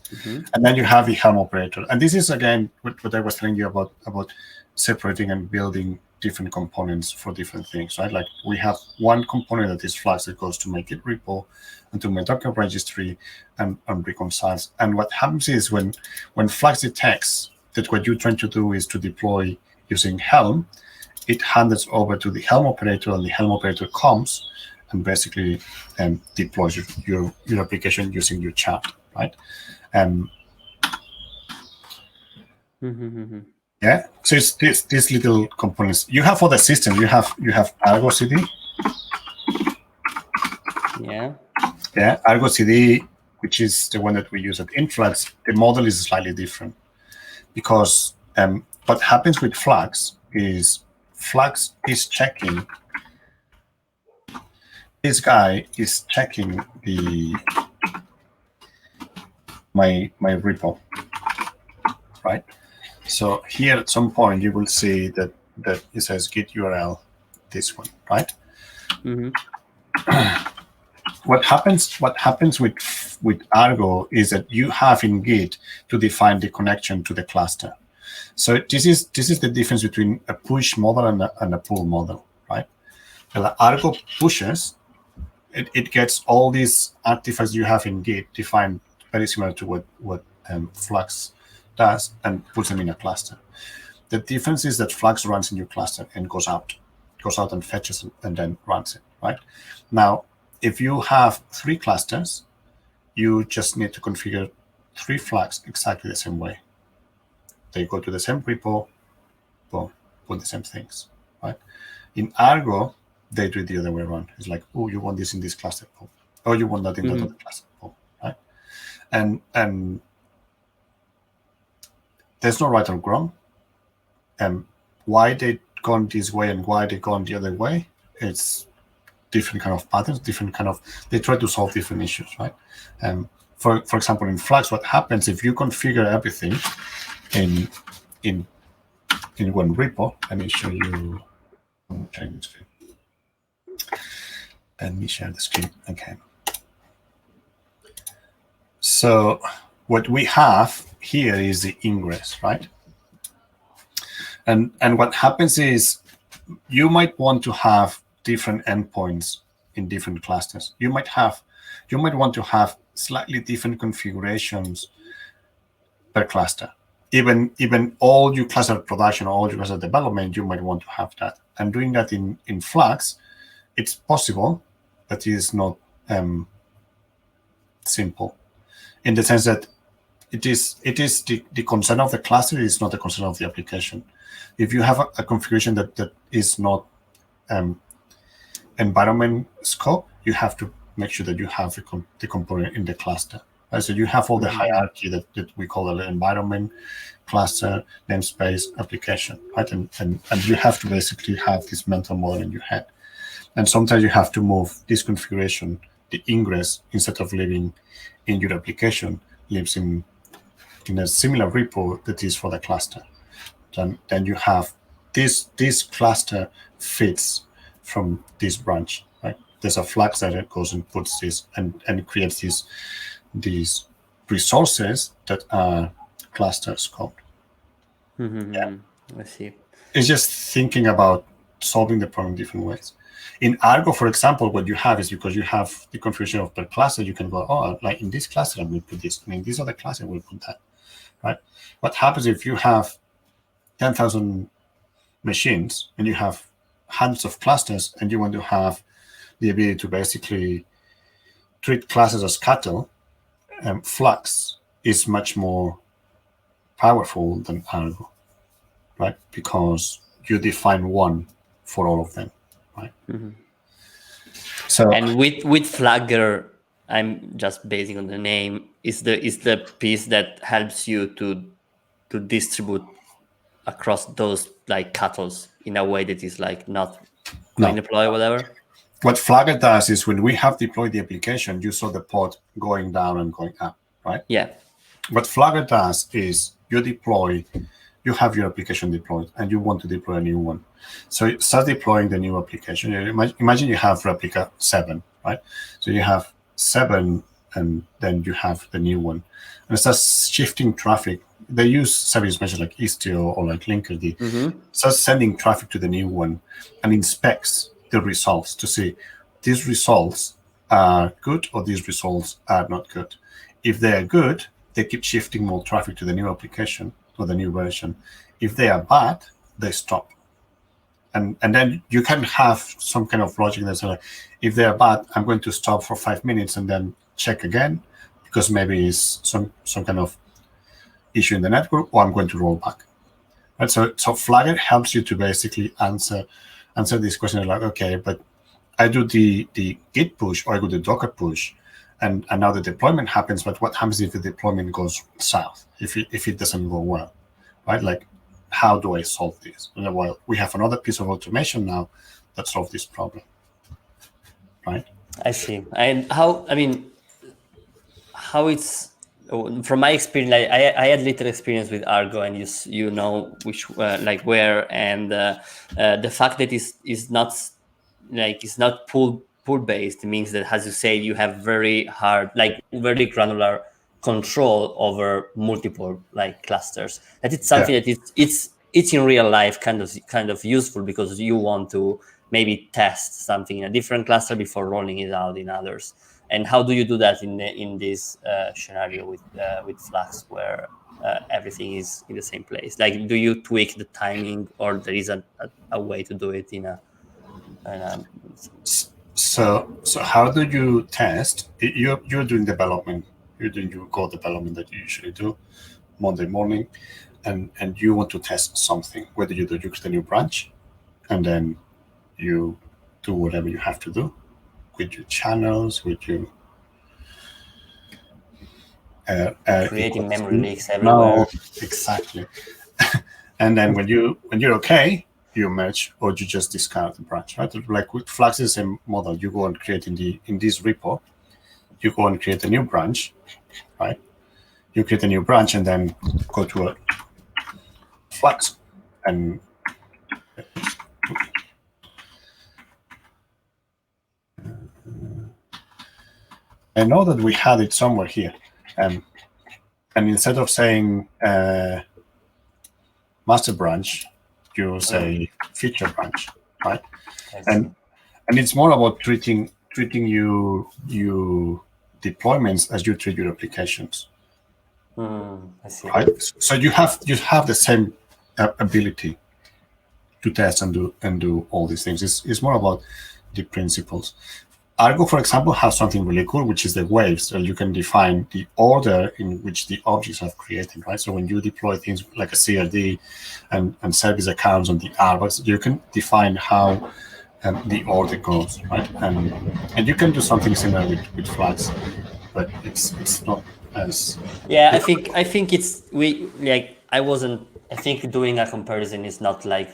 And then you have the Helm operator. And this is, again, what I was telling you about separating and building different components for different things, right? Like we have one component that is Flux that goes to my Git repo and to my Docker registry and reconciles. And what happens is when Flux detects that what you're trying to do is to deploy using Helm, it hands over to the Helm operator, and the Helm operator comes and basically deploys your application using your chart, right? Yeah, so it's these little components. You have other systems. You have Argo CD. Yeah. Yeah, Argo CD, which is the one that we use at Influx, the model is slightly different because what happens with Flux is checking. This guy is checking my repo, right? So here at some point you will see that it says git URL, this one, right? Mm-hmm. What happens with Argo is that you have in Git to define the connection to the cluster. So this is the difference between a push model and a pull model, right? Well, Argo pushes, it gets all these artifacts you have in Git defined very similar to what Flux does and puts them in a cluster. The difference is that Flux runs in your cluster and goes out and fetches and then runs it, right? Now, if you have 3 clusters, you just need to configure 3 Flux exactly the same way. They go to the same repo, boom, put the same things, right? In Argo, they do it the other way around. It's like, oh, you want this in this cluster, boom. Oh, you want that in that other cluster, boom, right? And there's no right or wrong. Why they gone this way and why they gone the other way, it's different kind of patterns, they try to solve different issues, right? For example, in Flux, what happens if you configure everything in one repo? Let me show you. Let me share the screen again. So what we have here is the ingress, right? And what happens is you might want to have different endpoints in different clusters. You might want to have slightly different configurations per cluster. Even all your cluster production, all your cluster development, you might want to have that. And doing that in Flux, it's possible, but it is not simple, in the sense that it is the concern of the cluster is not the concern of the application. If you have a configuration that is not environment scope, you have to make sure that you have the component in the cluster. Right? So you have all the hierarchy that we call the environment, cluster, namespace, application, right? And you have to basically have this mental model in your head. And sometimes you have to move this configuration, the ingress, instead of living in your application, lives in a similar repo that is for the cluster. Then you have this cluster fits from this branch, right? There's a Flux that goes and puts this and creates these resources that are cluster scoped. Yeah, I see. It's just thinking about solving the problem different ways. In Argo, for example, what you have is because you have the configuration of per cluster, you can go, oh, like in this cluster, I will put this. And in this other cluster, I will put that, right? What happens if you have 10,000 machines and you have hundreds of clusters and you want to have the ability to basically treat clusters as cattle? Flux is much more powerful than Argo, right? Because you define one for all of them, right? So, and with Flagger, I'm just basing on the name, is the piece that helps you to distribute across those like cattles in a way that is like not going deploy or whatever. What Flagger does is when we have deployed the application, you saw the pod going down and going up, right? Yeah. What Flagger does is you have your application deployed and you want to deploy a new one. So it starts deploying the new application. Imagine you have replica 7, right? So you have 7 and then you have the new one. And it starts shifting traffic. They use service measures like Istio or like Linkerd. Starts sending traffic to the new one and inspects the results to see these results are good or these results are not good. If they are good, they keep shifting more traffic to the new application or the new version. If they are bad, they stop. And then you can have some kind of logic that's like, if they are bad, I'm going to stop for 5 minutes and then check again, because maybe it's some kind of issue in the network, or I'm going to roll back. Right? So Flagger helps you to basically answer this question like, okay, but I do the Git push or I do the Docker push, and now the deployment happens. But what happens if the deployment goes south? If it doesn't go well, right? Like, how do I solve this? Well, we have another piece of automation now that solves this problem, right? I see. And how it's from my experience. I had little experience with Argo, and you know which like where, and the fact that is not like it's not pool based means that, as you say, you have very hard, like very granular control over multiple like clusters. That it's something that it's in real life kind of useful, because you want to maybe test something in a different cluster before rolling it out in others. And how do you do that in this scenario with Flux, where everything is in the same place? Like, do you tweak the timing, or there is a way to do it in a so how do you test? You're doing development. You're doing your code development that you usually do Monday morning, and you want to test something. What do? You create a new branch, and then you do whatever you have to do with your channels, with your creating memory leaks everywhere. No, exactly. And then when you're okay, you merge, or you just discard the branch, right? Like with Flux is the same model. You go and create in this repo, you go and create a new branch, right? You create a new branch and then go to a Flux, and I know that we had it somewhere here, and instead of saying master branch, you say feature branch, right? And it's more about treating your deployments as you treat your applications. I see. Right? So you have the same ability to test and do all these things. It's more about the principles. Argo, for example, has something really cool, which is the waves. So you can define the order in which the objects have created, right? So when you deploy things like a CRD and service accounts on the Argos, you can define how the order goes, right? And you can do something similar with Flux, but it's not as... Yeah, I think it's I think doing a comparison is not like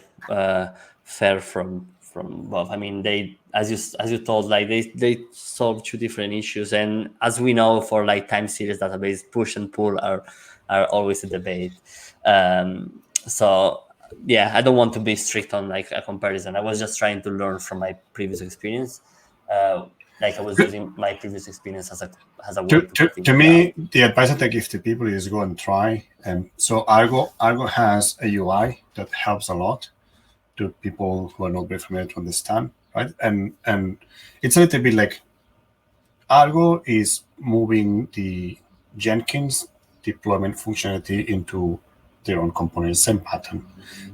fair from both. I mean, they, as you told, like they solve two different issues, and as we know, for like time series database, push and pull are always a debate. So yeah, I don't want to be strict on like a comparison. I was just trying to learn from my previous experience. Like I was using my previous experience as a way to me, the advice that I give to people is go and try. And so Argo has a UI that helps a lot to people who are not very familiar to understand, right? And it's a little bit like Argo is moving the Jenkins deployment functionality into their own components, same pattern.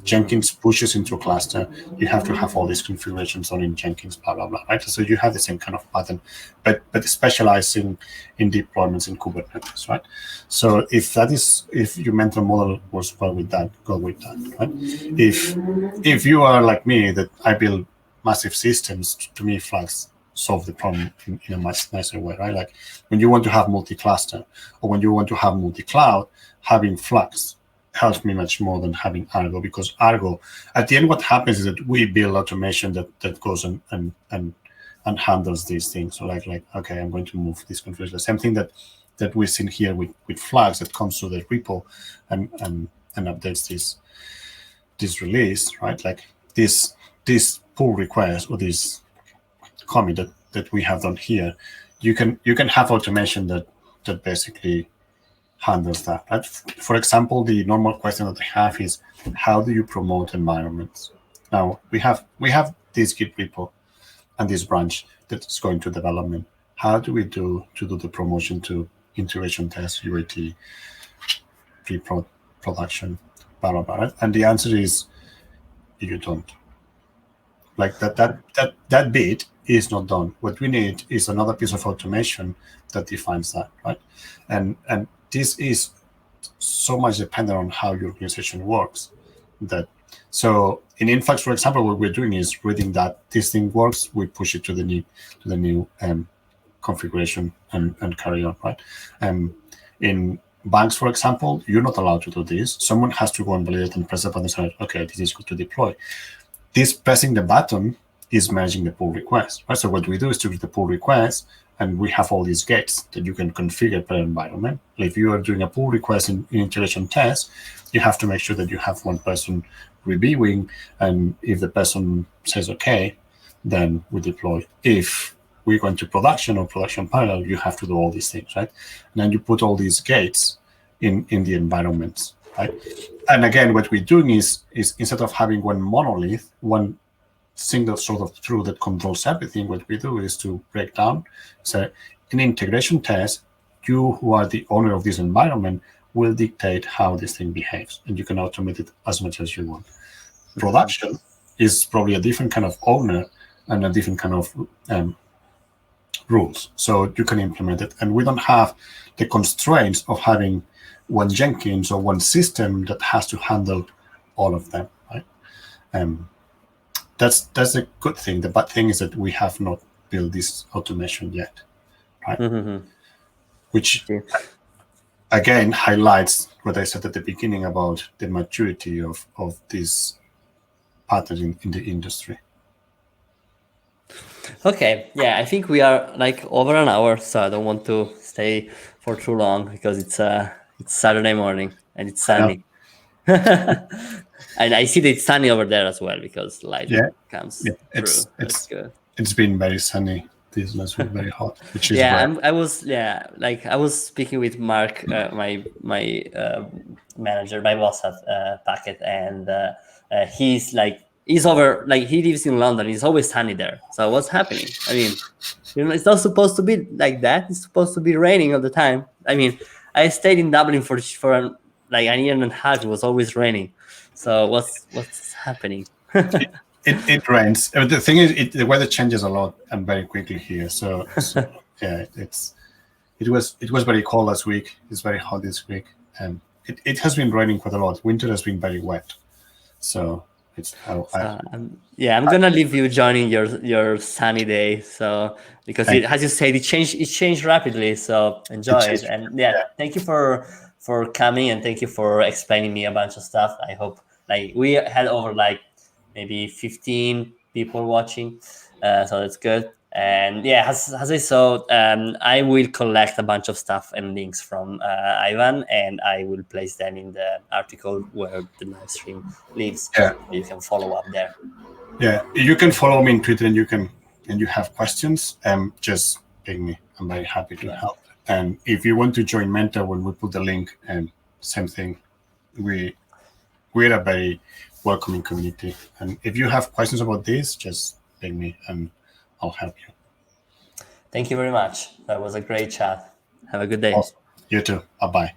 Jenkins pushes into a cluster. You have to have all these configurations on in Jenkins, blah, blah, blah, right? So you have the same kind of pattern, but specializing in deployments in Kubernetes, right? So if your mental model works well with that, go with that, right? If you are like me, that I build massive systems, to me, Flux solve the problem in a much nicer way, right? Like when you want to have multi-cluster or when you want to have multi-cloud, having Flux helps me much more than having Argo, because Argo, at the end, what happens is that we build automation that goes and handles these things. So like okay, I'm going to move this configuration. The same thing that we've seen here with Flux, that comes to the repo and updates this release, right? Like this pull request or this commit that we have done here, you can have automation that basically handles that. Right? For example, the normal question that I have is, how do you promote environments? Now we have this Git repo and this branch that's going to development. How do we do the promotion to integration test, UAT, pre-production, blah, blah, blah, right? And the answer is you don't. Like that bit is not done. What we need is another piece of automation that defines that, right? And this is so much dependent on how your organization works that So in Influx, for example, what we're doing is reading that this thing works, we push it to the new configuration and carry on, right? In banks, for example, you're not allowed to do this. Someone has to go and validate and press the button and say, okay, this is good to deploy. This pressing the button is managing the pull request, right? So what we do is to read the pull request, and we have all these gates that you can configure per environment. If you are doing a pull request in integration test, you have to make sure that you have one person reviewing, and if the person says okay, then we deploy. If we go into production or production parallel, you have to do all these things, right? And then you put all these gates in the environments, right? And again, what we're doing is instead of having one monolith, one single sort of truth that controls everything, what we do is to break down. So in integration test, you who are the owner of this environment will dictate how this thing behaves, and you can automate it as much as you want. Production is probably a different kind of owner and a different kind of rules, so you can implement it. And we don't have the constraints of having one Jenkins or one system that has to handle all of them, right? That's a good thing. The bad thing is that we have not built this automation yet, right? Which again highlights what I said at the beginning about the maturity of this pattern in the industry. Okay, yeah, I think we are like over an hour, so I don't want to stay for too long because it's Saturday morning and it's sunny. And I see that it's sunny over there as well because light comes through. That's good. It's been very sunny this last week, very hot, which is I was speaking with Mark, my manager, my boss at Packet, and he's over, like he lives in London. It's always sunny there. So what's happening? I mean, it's not supposed to be like that. It's supposed to be raining all the time. I mean, I stayed in Dublin for like a year and a half. It was always raining. So what's happening? It rains. The thing is, the weather changes a lot and very quickly here. So yeah, it was very cold last week. It's very hot this week, and it has been raining quite a lot. Winter has been very wet. So I'm gonna leave you joining your sunny day. So because as you said, it changed rapidly. So enjoy it, and thank you for coming, and thank you for explaining me a bunch of stuff. I hope we had over maybe 15 people watching, so that's good. And as I saw, I will collect a bunch of stuff and links from Ivan, and I will place them in the article where the live stream lives. So you can follow up there. Yeah, you can follow me on Twitter, and you have questions, just ping me. I'm very happy to help. And if you want to join Mentor, when we put the link, and same thing, we're a very welcoming community. And if you have questions about this, just ping me and I'll help you. Thank you very much. That was a great chat. Have a good day. Awesome. You too. Bye-bye.